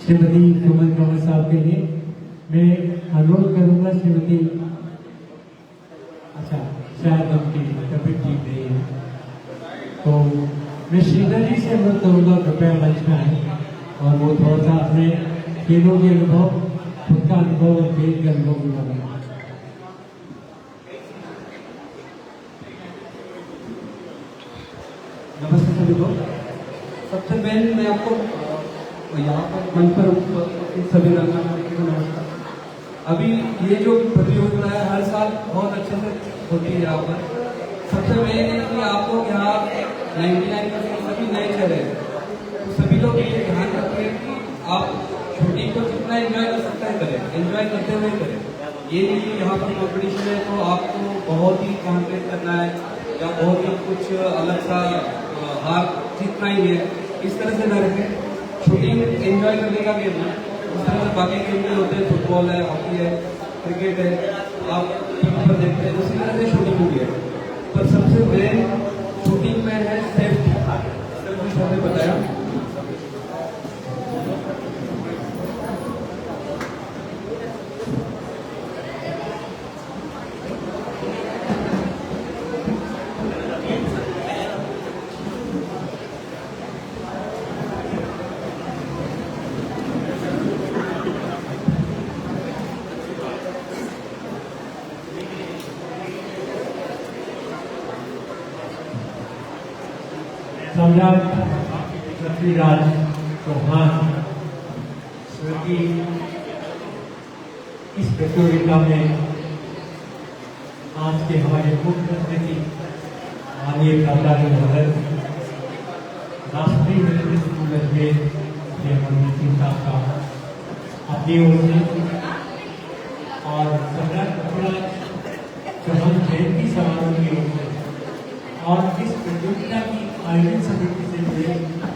श्रीमती सुमन कंवर साहब के लिए मैं अनुरोध करूंगा। श्रीमती अच्छा शायद उनकी तबीयत ठीक नहीं है, तो मैं श्रीधर जी से अनुरोध करूंगा कृपया मंच में आए और वो थोड़ा सा अपने खेलों के अनुभव, खुद का अनुभव और खेल के अनुभव भी बताएं। नमस्ते सभी को। सबसे पहले मैं आपको यहाँ पर मंच पर सभी रंगमंच को नमस्कार। अभी ये जो प्रतियोगिता है हर साल बहुत अच्छे से होती है यहाँ पर। सबसे मेन है कि आप लोग यहाँ 99% सभी नए चेहरे हैं, तो सभी लोग ये ध्यान रखें कि आप शूटिंग को जितना एंजॉय कर सकते हैं करें, एंजॉय करते हुए करें। ये नहीं कि यहाँ पर कॉम्पिटिशन है तो आपको बहुत ही कॉन्सेंट्रेट करना है या बहुत ही कुछ अलग सा हार जीतना ही है, इस तरह से न रखें। शूटिंग एंजॉय करने का गेम है, उस तरह से बाकी गेम भी होते हैं, फुटबॉल है, हॉकी है, क्रिकेट है, आप टीवी पर देखते हैं, उसी तरह से शूटिंग भी है। पर सबसे मेन शूटिंग में है सेफ्टी। सर ने बताया सम्राट पृथ्वीराज चौहान की इस प्रतियोगिता में आज के हमारे मुख्य अतिथि माननीय प्राचार्य महोदय राष्ट्रीय मिलिट्री स्कूल अजमेर के मनमीत सिंह साहब का अपनी ओर से और सम्राट पृथ्वीराज चौहान जयंती समारोह की ओर से और इस प्रतियोगिता की आयोजन समिति से जुड़े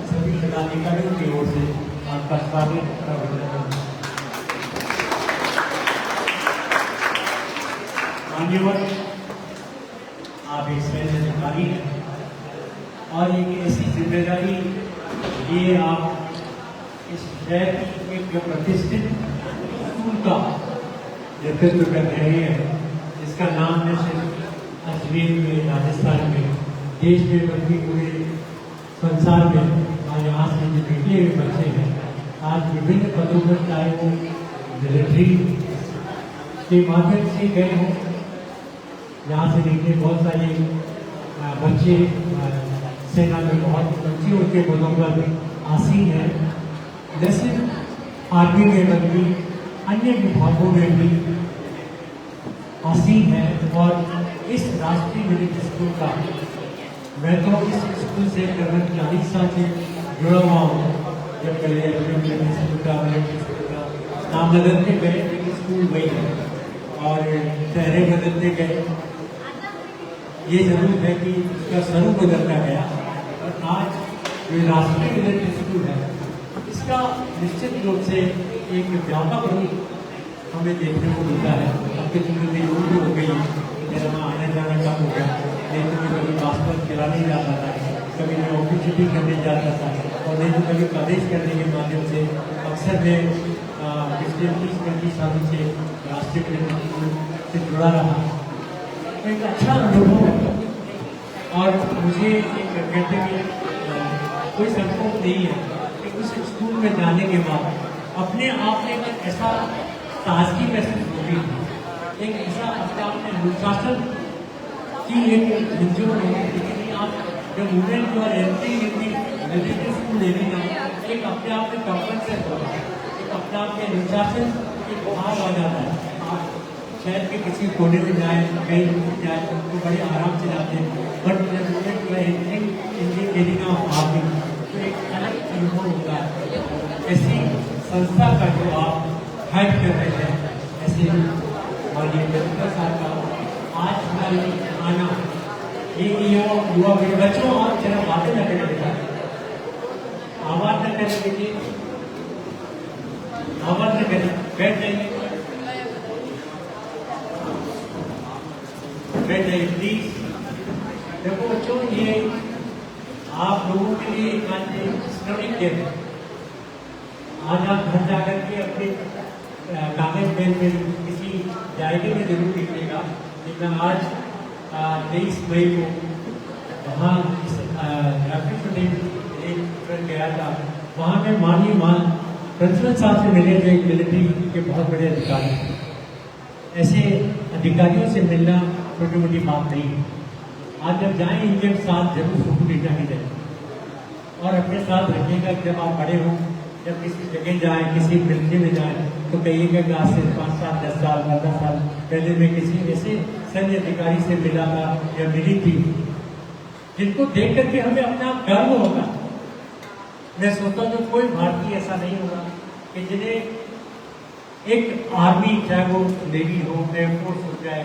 सभी पदाधिकारियों की ओर से आपका स्वागत का अभिनंदन। मान्यवर, आप एक सैन्य अधिकारी हैं और एक ऐसी जिम्मेदारी ये आप इस शहर की एक प्रतिष्ठित स्कूल का नेतृत्व कर रहे हैं, जिसका नाम है सिर्फ अजमेर में, राजस्थान में, देश में, बल्कि पूरे संसार में। और यहाँ से जो निकले हुए बच्चे हैं आज विभिन्न पदों पर, चाहे वो मिलिट्री के माध्यम से गए हों, यहाँ से निकले बहुत सारे बच्चे सेना में बहुत ऊंचे ऊंचे पदों पर आसीन हैं, न सिर्फ आर्मी में बल्कि अन्य विभागों में भी आसीन है। और इस राष्ट्रीय मिलिट्री स्कूल का मैं तो इस स्कूल से करीब 40 साल से जुड़ा हुआ हूँ। जब पहले मिलिट्री स्कूल का नाम बदलते गए लेकिन स्कूल वही है और चेहरे बदलते गए। ये जरूर है कि इसका स्वरूप बदलता गया और आज जो राष्ट्रीय मिलिट्री स्कूल है इसका निश्चित रूप से एक व्यापक रूप हमें देखने को मिलता है। अब की जिंदगी भी हो गई, मेरा वहाँ आने जाना कम हो गया, नहीं तो मैं कभी पासपोर्ट खिलाने जाता था, कभी मैं ऑफिस शूटिंग करने जाता था और नहीं तो कभी प्रदेश करने के माध्यम से अक्सर मैं पिछले 30-35 सालों से राष्ट्रीय मिलिट्री स्कूल से जुड़ा रहा। तो एक अच्छा अनुभव है और मुझे एक कहते हैं कोई संकोच नहीं है कि उस स्कूल में जाने के बाद अपने आप में एक ऐसा ताजगी महसूस होती थी, एक ऐसा अपने आप में अनुशासन की एक मंजूर होती थी कि आप जब वुमेन जो एंट्री रिलीजियस स्कूल ले रही ना, एक अपने आप में कॉन्फिडेंस होता है, एक अपने आप में अनुशासन के भाव आ जाता है। आप शहर के किसी कोने में जाए, कहीं दूर जाए, उनको बड़े आराम से जाते हैं, बट जब वुमेन जो है एंट्री लेनी ना आपकी तो एक अलग अनुभव होता है। ऐसी संस्था का जो आप हेड कर रहे हैं, ऐसे माननीय डॉक्टर साहब का आज हमारे आना, ये युवा बच्चों और जरा बातें न करने देगा, आवाज न करने दीजिए, आवाज न करने, बैठ जाइए, बैठ जाइए प्लीज। देखो बच्चों, ये आप लोगों के लिए आज स्टडी डे है। आज आप घर जाकर के अपने कागज पेन में किसी डायरी में जरूर लिखिएगा कि मैं आज 23 मई को वहाँ रैपिड शूटिंग गया था, वहाँ मैं माननीय प्रिंसिपल साहब से मिले जो एक मिलिट्री के बहुत बड़े अधिकारी थे। ऐसे अधिकारियों से मिलना छोटी मोटी बात नहीं है। आज जब जाएं इनके साथ जरूर फोटो लेना ही जाए और अपने साथ रखिएगा। जब आप बड़े हों, जब किसी जगह जाएं, किसी मिलिट्री में जाएं, तो कहिएगा कि आज से 5 साल 10 साल 15 साल पहले मैं किसी ऐसे सैन्य अधिकारी से मिला था या मिली थी, जिनको देख करके हमें अपना गर्व होगा। मैं सोचता हूँ कोई भारतीय ऐसा नहीं होगा कि जिन्हें एक आर्मी, चाहे वो नेवी हो, एयरफोर्स हो, चाहे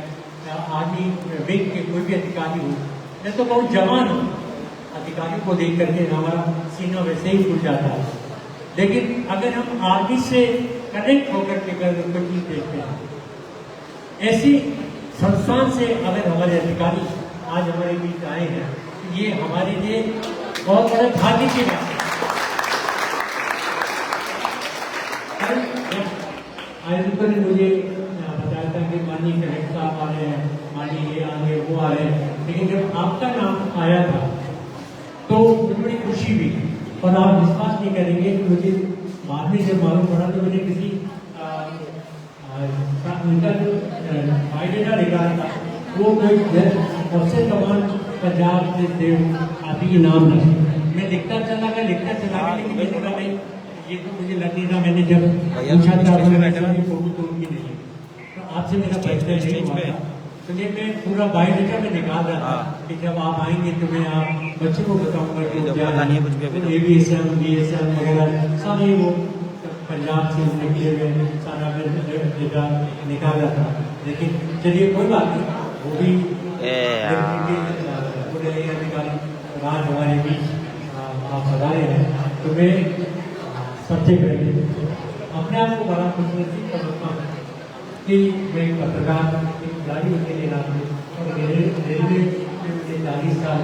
आर्मी विंग के कोई भी अधिकारी हो, मैं तो बहुत जवान हूँ, अधिकारियों को देख करके हमारा सीना वैसे ही खुल जाता है। लेकिन अगर हम आर्मी से कनेक्ट होकर के अगर कोई चीज देखते हैं, ऐसी संस्थान से अगर हमारे अधिकारी आज हमारे बीच आए हैं, तो ये हमारे लिए बहुत बड़ा भाग्य की बात है। आयोजकों ने मुझे बताया था कि माननीय कलेक्टर साहब आ रहे हैं, माननीय ये आ रहे, वो आ रहे हैं, लेकिन जब आपका नाम आया था तो मुझे बड़ी खुशी हुई। और आप विश्वास नहीं करेंगे कि मुझे बाद में जब मालूम पड़ा तो मुझे किसी उनका जो बायोडेटा निकाला था, वो कोई सबसे कमांड पंजाब से थे, आप ही नाम नहीं। मैं लिखता चला गया, लेकिन मैंने कहा नहीं, ये तो मुझे लग नहीं था। मैंने जब पूछा था फोटो तो उनकी नहीं, तो आपसे मेरा परिचय नहीं हुआ था। तो ये मैं पूरा बायोडेटा में निकाल रहा था कि जब आप आएंगे तो मैं आप बच्चों को बताऊंगा कि एवीएशन, बीएसएन वगैरह सारे वो पंजाब से निकले हुए सारा डेटा निकाल रहा था। लेकिन चलिए कोई बात नहीं, वो भी पूरे अधिकारी राज हमारे बीच आप बता रहे हैं, तो मैं सबसे पहले अपने आप को बड़ा खुशनसीब समझता हूँ कि मैं एक पत्रकार, एक खिलाड़ी होने के नाते और रेलवे में मुझे 40 साल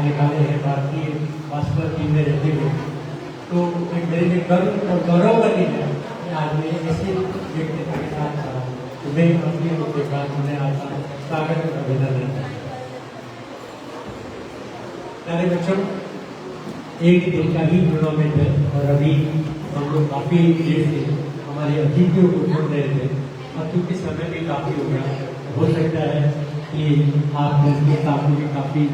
निकाले हैं भारतीय भाजपा टीम में रहते हुए, तो मेरे लिए गर्व और गौरव का दिन है कि आज मैं ऐसे व्यक्तित्व के साथ खड़ा हूँ। तो मैं अपने लोग के साथ उन्हें आज स्वागत और अभिनंदन करता हूँ। प्यारे बच्चों, एक दिन का ही टूर्नामेंट है और अभी हम लोग काफ़ी देर से हमारे अतिथियों को छोड़ रहे थे और क्योंकि समय भी काफ़ी हो गया, हो सकता है कि आप के साथ भी काफ़ी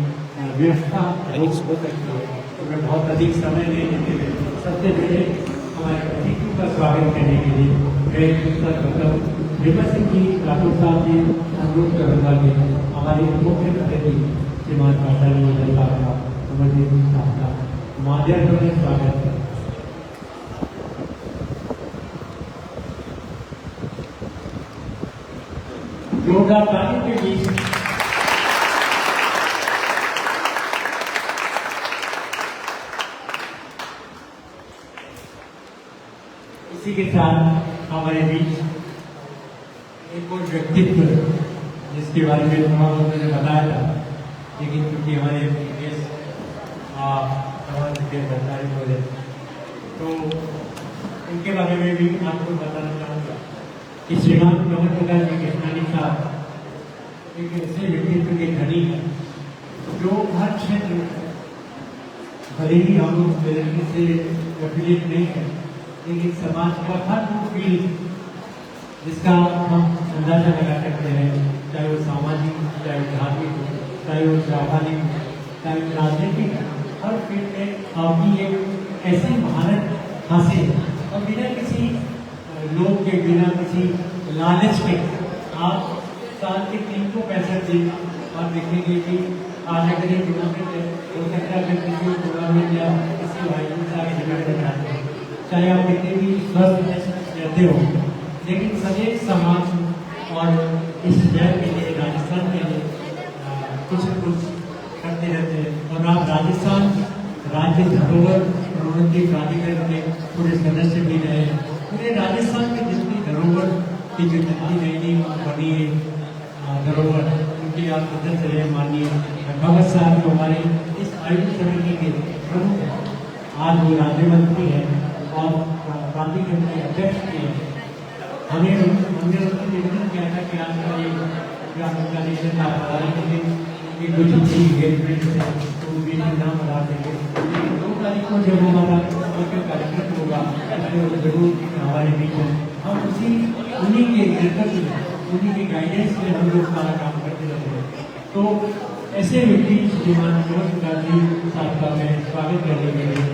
व्यवस्था हो सकती है, तो मैं बहुत अधिक समय नहीं देते हुए सबसे पहले हमारे अतिथियों का स्वागत करने के लिए मैं मतलब विमल सिंह जी राठौर साहब जी अनुरोध करूँगा कि हमारे मुख्य अतिथि श्रीमान पाठशाली मंडल साहब का, अमरजीत साहब का माध्यम से स्वागत है। जोरदार तालियों के बीच इसी के साथ हमारे बीच एक और व्यक्तित्व जिसके बारे में थोड़ा बहुत मैंने बताया था, लेकिन क्योंकि हमारे सरकारी बोले तो उनके बारे में भी आपको बताना चाहूँगा कि श्रीमान कमल प्रकाश जी कृष्णानी साहब एक ऐसे व्यक्तित्व के धनी है जो हर क्षेत्र में, भले ही हम लोग से एफिलिएट नहीं है, लेकिन समाज का हर फील्ड जिसका हम अंदाजा लगा सकते हैं, चाहे वो सामाजिक, चाहे वो धार्मिक, चाहे वो व्यावहारिक, चाहे वो राजनीतिक, हर फील्ड में आपकी एक ऐसी महारत हासिल और बिना किसी लोग के, बिना किसी लालच के आप साल के 365 दिन आप देखेंगे कि आज अगर ये टूर्नामेंट है, हो सकता है किसी टूर्नामेंट या किसी भाईचारा की जगह पर जाते हैं, चाहे आप कितने भी स्वस्थ रहते हो, लेकिन सदैव समाज और इस शहर के लिए, राजस्थान के लिए कुछ न कुछ करते रहते हैं। और आप राजस्थान राज्य धरोहर प्रोन्नति प्राधिकरण के पूरे सदस्य भी रहे। पूरे राजस्थान में जितनी धरोहर की जो जितनी नई नई बनी है धरोहर, उनकी आप सदस्य रहे माननीय भगवत साहब जो हमारे इस आयोजन समिति के प्रमुख हैं, आज वो राज्य मंत्री हैं और प्राधिकरण के अध्यक्ष भी हैं। हमने उनसे निवेदन किया था कि आज का ये ऑर्गेनाइजेशन आप बता रहे थे कुछ अच्छी एंगेजमेंट है तो भी नाम बता देंगे, लेकिन 2 तारीख को जब हमारा कार्यक्रम होगा उसमें वो जरूर हमारे बीच है। हम उन्हीं के नेतृत्व में, उन्हीं के गाइडेंस में हम लोग सारा काम करते रहते हैं। तो ऐसे व्यक्ति श्रीमान मनोज गांधी साहब का मैं स्वागत करने के लिए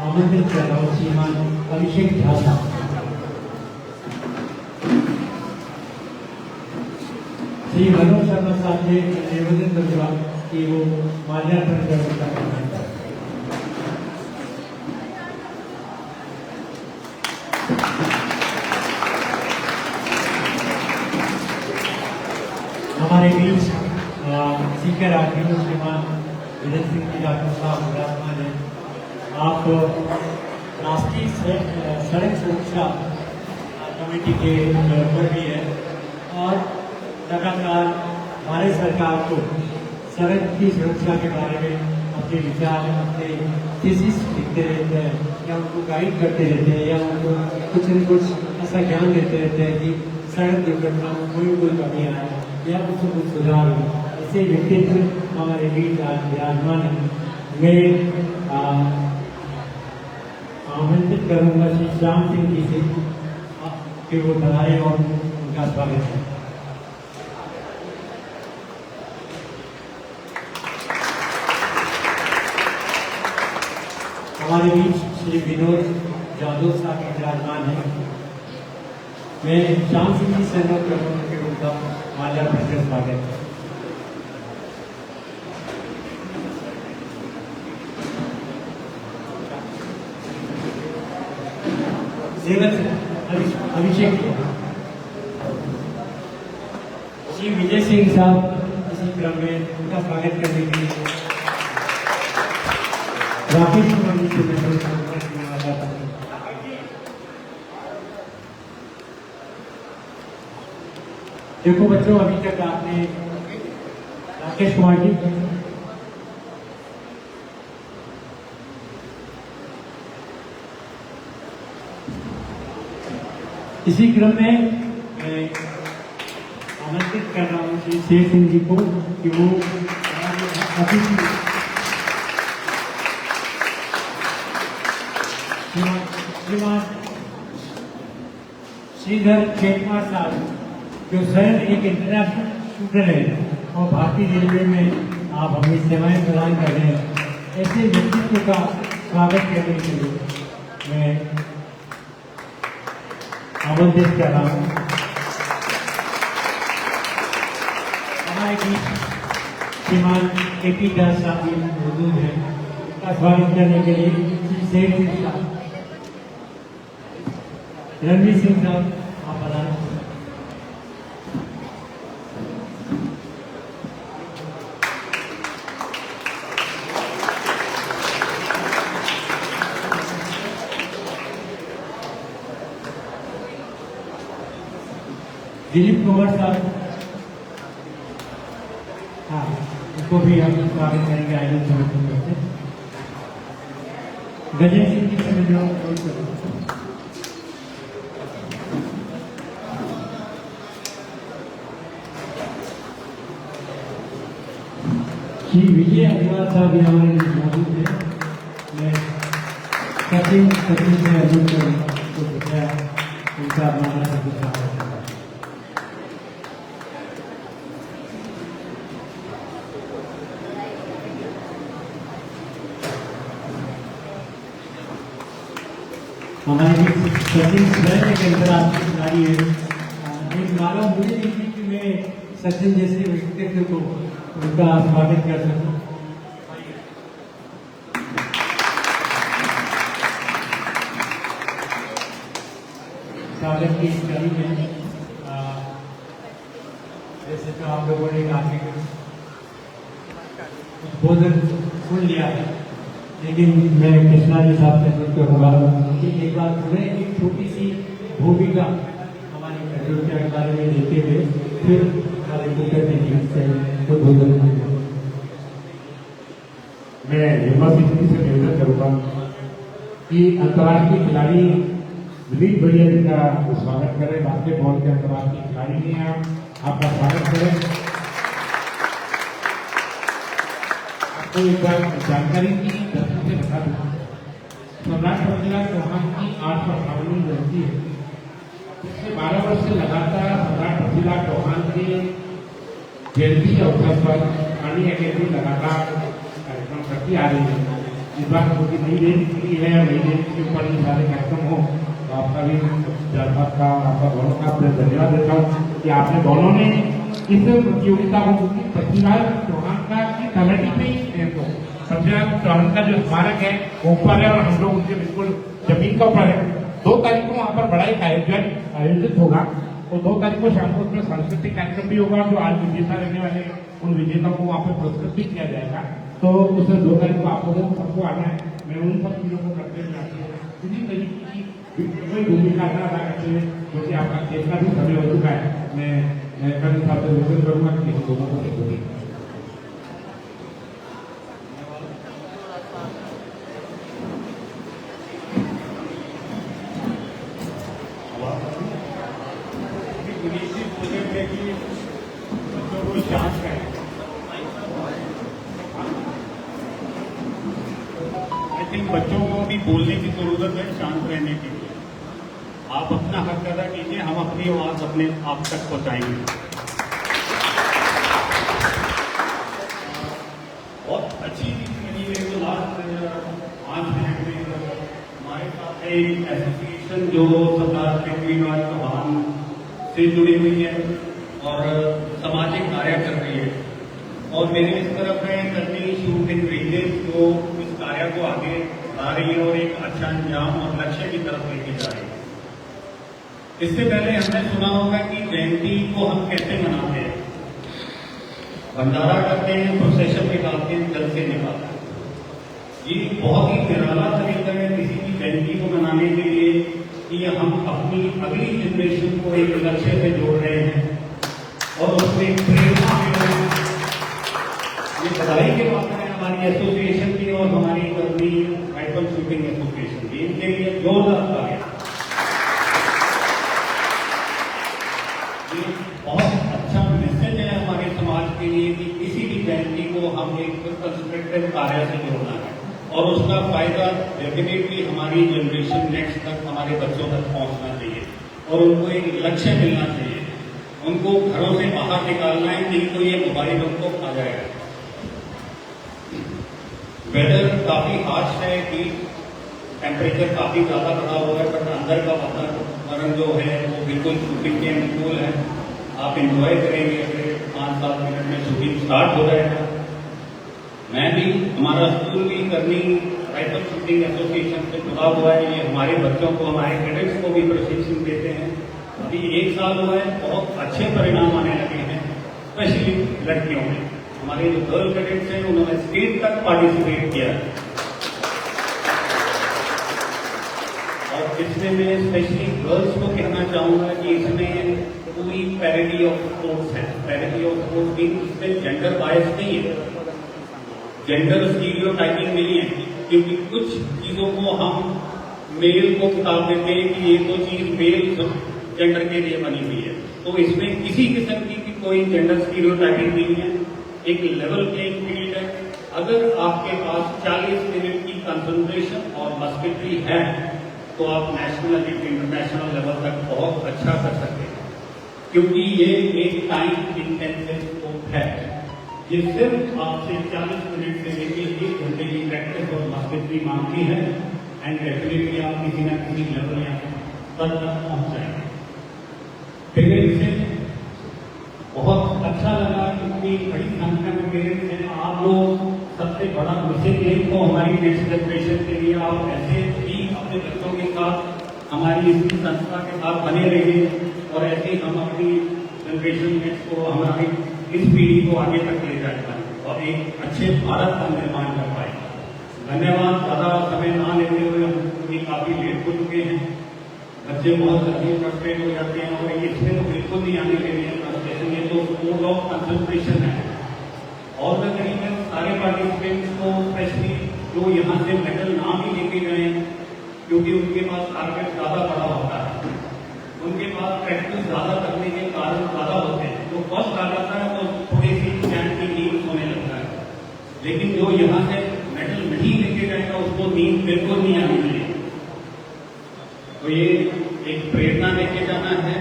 आमंत्रित कर रहा हूँ। श्रीमान अभिषेक झा साहब, श्री मनोज शर्मा साहब ने निवेदन करवा कि वो माल्यार्पण करना है। हमारे बीच स्पीकर आर्टिकल श्रीमान विजय सिंह जी डॉक्टर साहब विराजमान है। आप राष्ट्रीय सड़क सुरक्षा कमेटी के मेंबर भी हैं और लगातार भारत सरकार को सड़क की सुरक्षा के बारे में अपने विचार, अपने थीसिस लिखते रहते हैं या उनको गाइड करते रहते हैं या उनको कुछ न कुछ ऐसा ज्ञान देते रहते हैं कि सड़क दुर्घटना में कोई कमी आए या कुछ सुधार हो। ऐसे व्यक्तित्व हमारे बीच आज विराजमान है। मैं आमंत्रित करूँगा श्री श्याम सिंह जी से कि वो बनाए और उनका स्वागत है। हमारे बीच श्री विनोद जादव साहब विराजमान है। मैं श्याम सिंह जी से अनुरोध करूँगा कि उनका माल्यार्पण कर स्वागत है। अभिषेक श्री विजय सिंह साहब इसी क्रम में उनका स्वागत करने के लिए राकेश कुमार जी से देखो बच्चों, अभी तक आपने राकेश कुमार जी इसी क्रम में मैं आमंत्रित कर रहा हूँ श्री शेर सिंह जी को कि वो श्रीमान श्रीधर खेतमार साहब जो स्वयं एक इंटरनेशनल स्टूडेंट है और भारतीय रेलवे में आप हमें सेवाएं प्रदान कर रहे हैं, ऐसे व्यक्तित्व का स्वागत करने के लिए मैं आमंत्रित कर रहा हूँ। हमारे बीच श्रीमान के.पी. दास साहब भी मौजूद हैं, उनका स्वागत करने के लिए श्री शेर सिंह साहब, रणवीर सिंह साहब आप बता रहे हैं। दिलीप कुमार साहब, हाँ, इसको भी हम स्वागत करेंगे आयोजन समिति की ओर से। गजेंद्र सिंह जी से मिलो श्री विजय अग्रवाल साहब भी हमारे बीच मौजूद है। मैं सचिन से अनुरोध करूँगा हमेशा उनका माना सबूत है। हमारे सचिन स्वयं एक अंतर्राष्ट्रीय खिलाड़ी है। एक मालूम मुझे नहीं थी कि मैं सचिन जैसे व्यक्तित्व को उनका स्वागत कर सकूं। स्वागत की इस कड़ी में जैसे तो आप लोगों ने काफी उद्बोधन सुन लिया है, लेकिन मैं कृष्णा जी साहब से जुड़कर होगा कि एक बार पुनः एक छोटी सी भूमिका हमारी प्रतियोगिता के बारे में देते हुए फिर हमारे कुलकर्णी से उद्बोधन करूंगा। मैं यूनिवर्सिटी से निवेदन करूंगा कि अंतर्राष्ट्रीय खिलाड़ी दिलीप भैया जी का स्वागत करें। बास्केटबॉल के अंतर्राष्ट्रीय खिलाड़ी नहीं हैं, आपका स्वागत करें। आपको एक बार जानकारी की दर्शकों से बता दूं, सम्राट पृथ्वीराज चौहान की 858वीं जयंती है। पिछले 12 वर्ष से लगातार सम्राट पृथ्वीराज चौहान के जयंती के अवसर पर रानी अकेडमी लगातार कार्यक्रम करती आ रही है। इस बार क्योंकि नई डेट की है, नई डेट के ऊपर ये सारे कार्यक्रम हो, तो आपका भी जजबात का, आपका दोनों का धन्यवाद देता हूँ कि आपने दोनों ने इस प्रतियोगिता को पृथ्वीराज चौहान का की कमेटी पे ही तो पृथ्वीराज चौहान का जो स्मारक है वो ऊपर है और हम लोग उनके बिल्कुल जमीन का ऊपर है। 2 तारीख को वहाँ पर बड़ा एक आयोजित होगा, तो 2 तारीख को शाम को उसमें सांस्कृतिक कार्यक्रम भी होगा। जो आज विजेता रहने वाले उन विजेताओं को वहाँ पे पुरस्कृत भी किया जाएगा। तो उस 2 तारीख को आप लोगों को सबको आना है। मैं उन सब चीजों को करते हुए किसी तरीके की कोई भूमिका न अदा करते हुए, क्योंकि आपका खेल का भी समय हो चुका है, मैं कल साहब से निवेदन करूंगा कि इन लोगों को देखोगे। बच्चों को भी बोलने की जरूरत है शांत रहने के लिए। आप अपना हक अदा कीजिए, हम अपनी आवाज अपने आप तक पहुंचाएंगे। बहुत अच्छी चीज मिली है जो लास्ट 5 मिनट में हमारे साथ एक एसोसिएशन जो सरदार पृथ्वीराज चौहान से जुड़ी हुई है और सामाजिक कार्य कर रही है, और मेरी इस तरफ है करनी शूटिंग रेंजेस जो इस कार्य को आगे बढ़ा रही है और एक अच्छा अंजाम और लक्ष्य की तरफ लेके जा रही है। इससे पहले हमने सुना होगा कि जयंती को हम कैसे मनाते हैं, भंडारा करते हैं, प्रोसेशन निकालते हैं, जल से निकालते हैं। ये बहुत ही निराला तरीका है किसी की जयंती को मनाने के लिए कि हम अपनी अगली जनरेशन को एक लक्ष्य से जोड़ रहे हैं और उसमें प्रेरणा दे रहे हैं। ये बधाई के बात है हमारी एसोसिएशन की और हमारी कर्मी राइफल शूटिंग एसोसिएशन की, इनके लिए जोरदार कार्य। ये बहुत अच्छा मैसेज है हमारे समाज के लिए कि किसी भी जयंती को हम एक कंस्ट्रक्टिव कार्य से जोड़ना है और उसका फायदा डेफिनेटली हमारी जनरेशन नेक्स्ट तक, हमारे बच्चों तक पहुंचना चाहिए और उनको एक लक्ष्य मिलना चाहिए। उनको घरों से बाहर निकालना है, नहीं तो ये मोबाइल उनको खा जाएगा। वेदर काफी हार्श है कि टेम्परेचर काफी ज्यादा बढ़ा हुआ है, बट अंदर का वातावरण जो है वो बिल्कुल शूटिंग के अनुकूल है। आप एंजॉय करेंगे, अगले 5-7 मिनट में शूटिंग स्टार्ट हो जाएगा। मैं भी, हमारा स्कूल भी करनी राइफल शूटिंग एसोसिएशन से जुड़ा हुआ है। ये हमारे बच्चों को, हमारे कैडेट्स को भी प्रशिक्षण देते हैं। अभी 1 साल हुआ है, बहुत अच्छे परिणाम आने लगे हैं, स्पेशली लड़कियों में। हमारे जो गर्ल कैडेट्स हैं उन्होंने स्टेट तक पार्टिसिपेट किया है। और इसमें मैं स्पेशली गर्ल्स को कहना चाहूंगा कि इसमें पूरी पैरिटी ऑफ स्पोर्ट्स है। पैरिटी ऑफ स्पोर्ट्स भी, इसमें जेंडर बायस नहीं है, जेंडर स्टीरियोटाइपिंग नहीं है, क्योंकि कुछ चीजों को हम मेल को बता देते हैं कि ये तो चीज मेल जेंडर के लिए बनी हुई है। तो इसमें किसी किस्म की कोई जेंडर स्टीरियोटाइपिंग नहीं है, एक लेवल प्लेइंग फील्ड है। अगर आपके पास 40 मिनट की कंसंट्रेशन और मस्किटरी है तो आप नेशनल इंटरनेशनल लेवल तक बहुत अच्छा कर सकते हैं, क्योंकि ये एक टाइम इंटेंसिव कोर्स है। ये सिर्फ आपसे 40 मिनट से लेकर 1 घंटे की प्रैक्टिस और मास्टरी मांगती है, एंड डेफिनेटली आप किसी ना किसी लेवल या स्तर तक पहुंच जाएंगे। पेरेंट्स से बहुत अच्छा लगा, इतनी बड़ी संख्या में पेरेंट्स हैं। आप लोग सबसे बड़ा मैसेज एक तो हमारी नेक्स्ट जनरेशन के लिए आप ऐसे ही अपने बच्चों के साथ हमारी इसी संस्था के साथ बने रहिए, और ऐसे ही हम अपनी जनरेशन को, हमारी इस पीढ़ी को आगे तक ले जा पाए और एक अच्छे भारत का निर्माण कर पाए। धन्यवाद। ज़्यादा समय ना लेते हुए हम काफ़ी लेट हो चुके हैं। बच्चे बहुत जल्दी फ्रस्ट्रेट हो जाते हैं और इसमें तो बिल्कुल नहीं आने के लिए फ्रस्ट्रेशन, ये तो मोड ऑफ कंसंट्रेशन है। और मैं करीबन सारे पार्टिसिपेंट्स को, स्पेशली जो यहाँ से मेडल ना भी लेके गए, क्योंकि उनके पास टारगेट ज़्यादा बड़ा होता है, उनके पास प्रैक्टिस ज़्यादा करने के कारण ज़्यादा होते हैं। जो फर्स्ट आ जाता है वो थोड़ी सी चैन की नींद होने लगता है, लेकिन जो यहाँ से मेडल नहीं लेके जाएगा उसको नींद बिल्कुल नहीं आनी चाहिए। तो ये एक प्रेरणा लेके जाना है,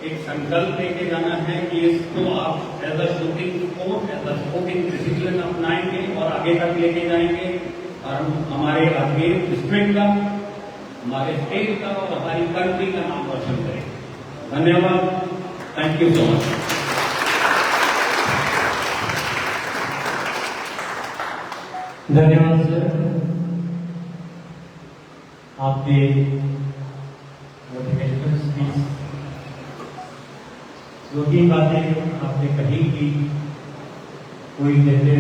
एक संकल्प लेके जाना है कि इसको आप as a shooting sport, as a sporting discipline अपनाएंगे और आगे तक लेके जाएंगे, और हमारे आगे डिस्ट्रिक्ट का, हमारे स्टेट का और हमारी कंट्री का नाम रोशन करेंगे। धन्यवाद। Thank you so much. धन्यवाद सर, आपके मोटिवेशनल स्पीच, जो भी बातें आपने कही कि कोई जैसे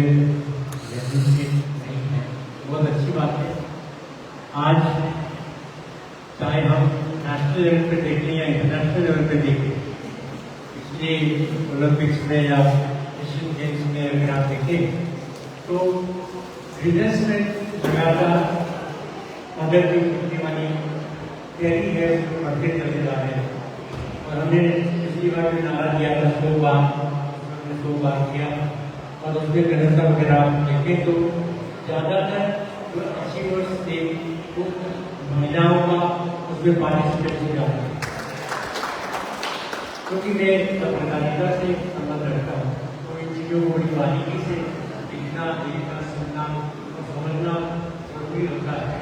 नहीं है, बहुत अच्छी बात है। आज चाहे हम नेशनल लेवल पे देखें या इंटरनेशनल लेवल पे देखें, पिछले ओलंपिक्स में या एशियन गेम्स में अगर आप देखें तो विदेश में लगातार मदद की करने वाली तैयारी है, बढ़ते चले जा रहे हैं। और हमने पिछली बार भी नारा दिया था 100 बार, हमने 100 बार किया, और उसके निरंतर वगैरह आप देखें तो ज़्यादातर जो अचीवर्स थे वो महिलाओं का उसमें पार्टिसिपेट किया, क्योंकि मैं पत्रकारिता से संबंध रखता हूँ, तो इन चीज़ों को बड़ी बारीकी से लिखना, देखना, सुनना और समझना जरूरी होता है।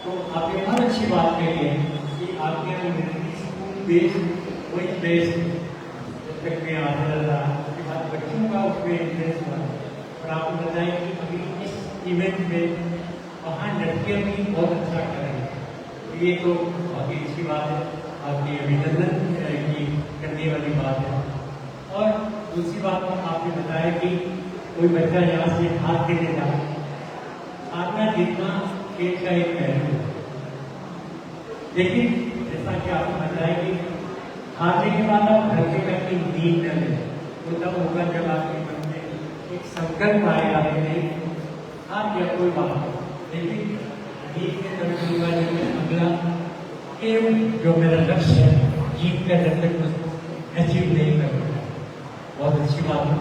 तो आपने बहुत अच्छी बात कही है कि आपके यहाँ स्कूल बेस्ड वही बेस्ड जब तक मैं आता रहा, उसके बाद बच्चों का उसमें इंटरेस्ट हुआ, और आपको बताएं कि अभी इस इवेंट में वहाँ लड़कियाँ भी बहुत अच्छा कर रही हैं, तो ये तो बहुत ही अच्छी बात है, आपकी अभिनंदन की करने वाली बात है। और दूसरी बात आपने बताया कि कोई बच्चा यहाँ से हाथ खेलने जाए, हारना जीतना खेल का एक पहलू है, लेकिन जैसा कि आपने बताया कि हारने के बाद आप घर के करके नींद न लें, तो तब होगा जब आपके मन में एक संकल्प आएगा कि नहीं हार गया कोई बात नहीं, लेकिन नींद के करने वाले में अगला जो मेरा लक्ष्य है जीत का, जब तक उसको अचीव नहीं कर रहा। बहुत अच्छी बात है,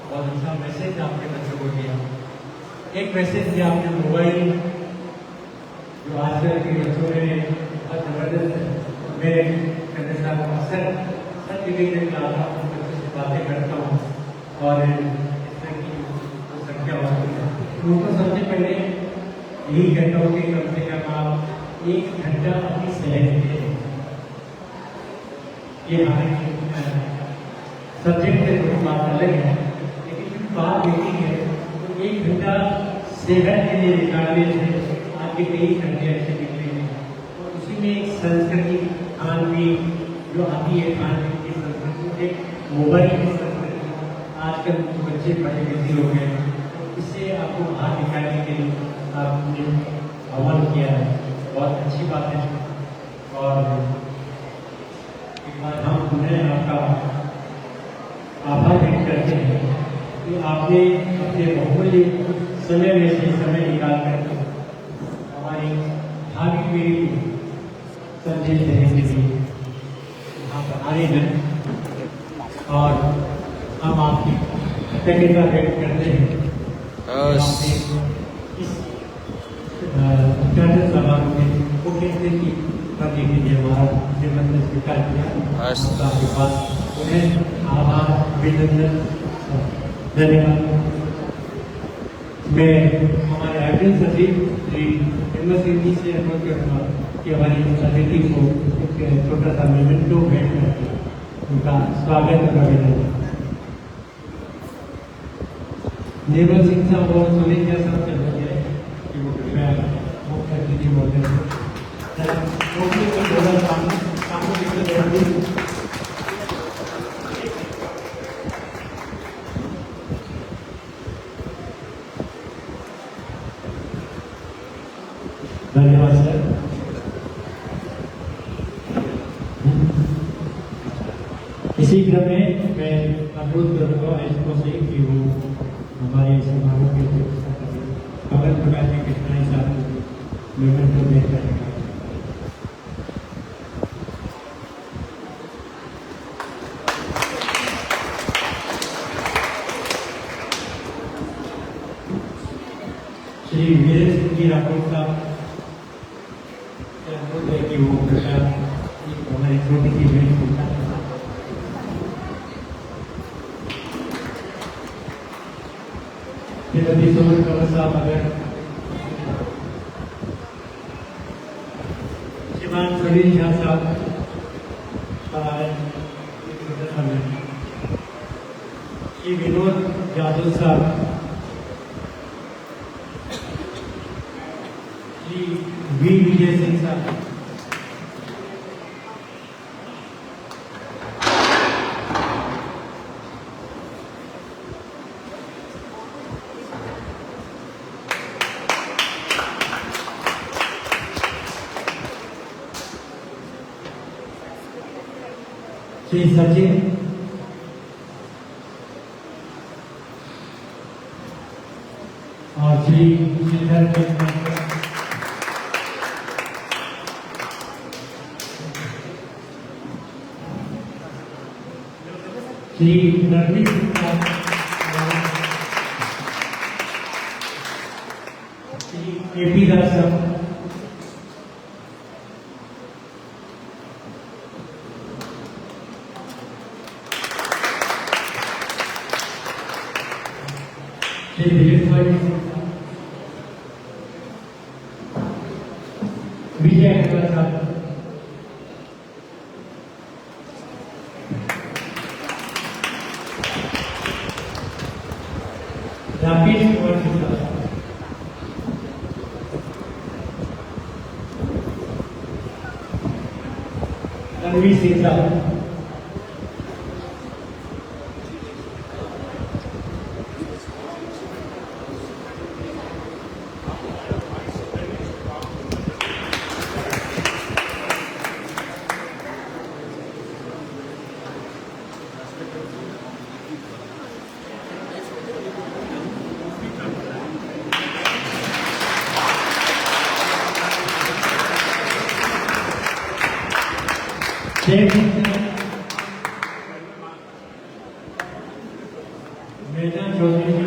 बहुत अच्छा मैसेज आपने बच्चों को दिया। एक मैसेज दिया आपने मोबाइल, जो आजकल के बच्चों में बहुत जबरदस्त है। मेरे कहने साहब अक्सर सत्य के कहा था, बच्चों से बातें करता हूँ और इस तरह की संख्या होती है, उनको सबसे पहले यही कहता हूँ कि कम से कम आप 1 घंटा अपनी सहज दें। ये हमारे सब्जेक्ट से थोड़ी बात अलग है, लेकिन बात यही है तो 1 घंटा सेहत के लिए निकालने से आपके कई घंटे अच्छे निकलेंगे। और उसी में एक संस्कृति खान पीन जो आती है, खान पीन की संस्कृति, एक मोबाइल की संस्कृति, आजकल बच्चे बड़े बिजी हो गए, तो इससे आपको बाहर निकालने के लिए आपने अमल किया है, बहुत अच्छी बात है। और एक बार हम पुनः आपका आभार व्यक्त करते हैं कि आपने अपने बहुमूल्य समय में से समय निकाल कर हमारी भावी पीढ़ी को संदेश देने के लिए यहाँ पर आए हैं, और हम आपकी कृतज्ञता व्यक्त करते हैं। इस समारोह में मुख्य देने की करने के लिए हमारा निमंत्रण ने स्वीकार किया। आपके पास उन्हें आभार अभिनंदन धन्यवाद। मैं हमारे आयोजन सचिव श्री हिम्मत सिंह जी से अनुरोध करूँगा कि हमारी अतिथि को एक छोटा सा मेमेंटो भेंट करके उनका स्वागत और अभिनंदन। निर्मल सिंह साहब और सुनील साहब चल रहे हैं कि वो कृपया मुख्य अतिथि महोदय धन्यवाद सर। इसी क्रम में मैं अनुरोध करूँगा आयोजकों से कि वो हमारे समारोह के अगल प्रकार के कठिनाई साथ मूवमेंट को देख रहे हैं। श्री वीरेंद्र सिंह जी राठौर साहब से अनुरोध है कि वो कृपया हमारी छोटी सी भेंट होता है। श्रीमती सुमन कंवर साहब अगर श्रीमान सुनील झा साहब श्री विनोद यादव साहब, श्री वी विजय सिंह साहब, श्री सचिन, और श्री श्रीधर के श्री नरवीर सिंह साहब, श्री केपी दास साहब, श्री दिलीप कुमार सिंह साहब, विजय अग्रवाल साहब, राकेश कुमार सिंह साहब, रणवीर सिंह साहब, मेधा चौधरी जी,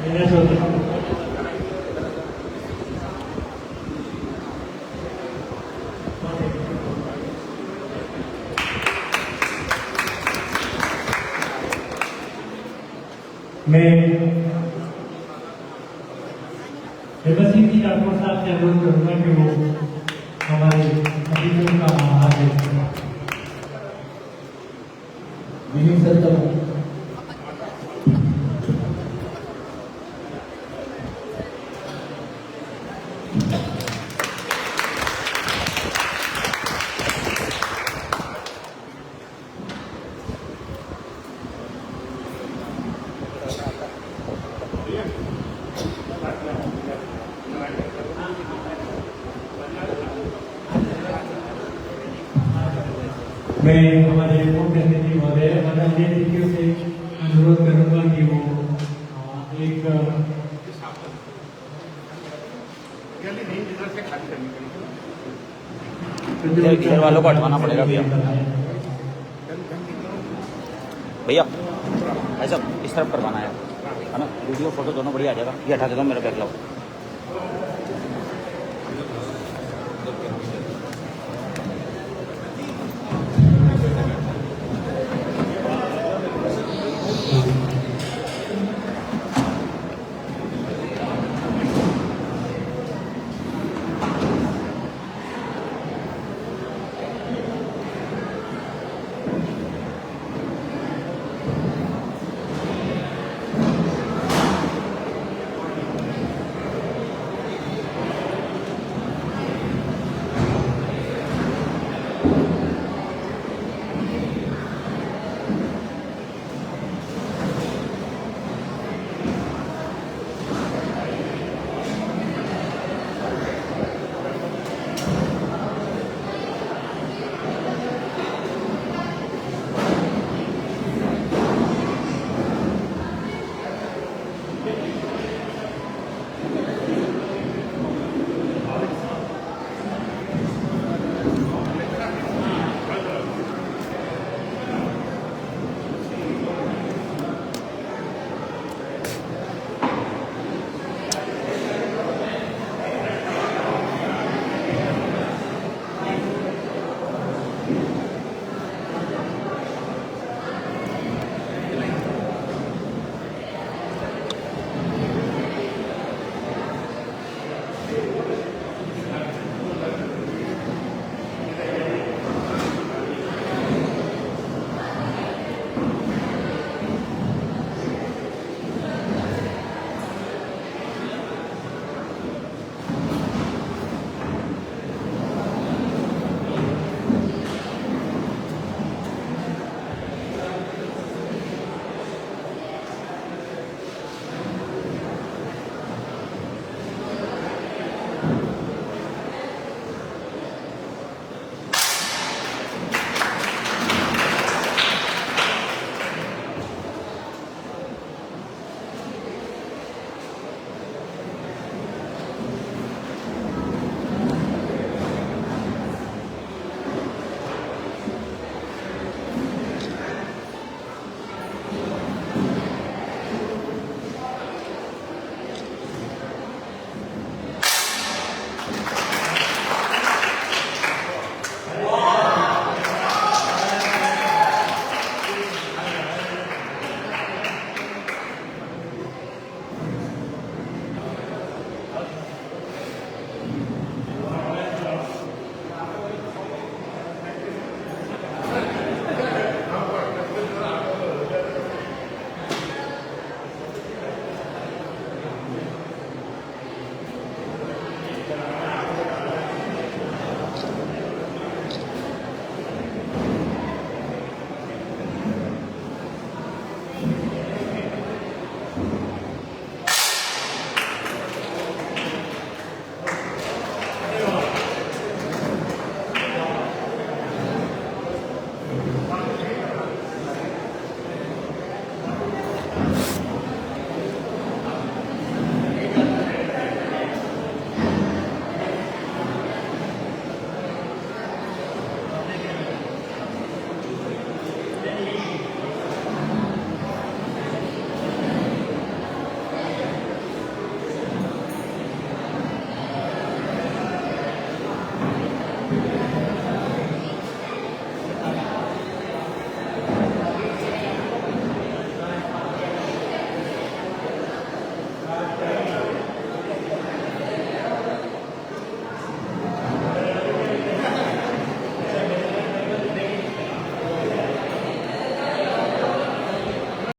मेधा चौधरी, मैं हिम्मत सिंह जी राठौर साहब से अनुरोध करूँगा कि वो हमारे अतिथियों का आभार व्यक्त करें। विनीत सर का मैं हमारे मुख्य अतिथि महोदय हमारे अन्य अतिथियों से अनुरोध करूंगा कि वो एक इधर से खाली करनी पड़ेगी। इधर वालों को हटवाना पड़ेगा भैया। भैया ऐसा इस तरफ करवाना है ना, वीडियो फोटो दोनों बढ़िया आ जाएगा। ये हटा देता हूँ, मेरा बैग लाओ।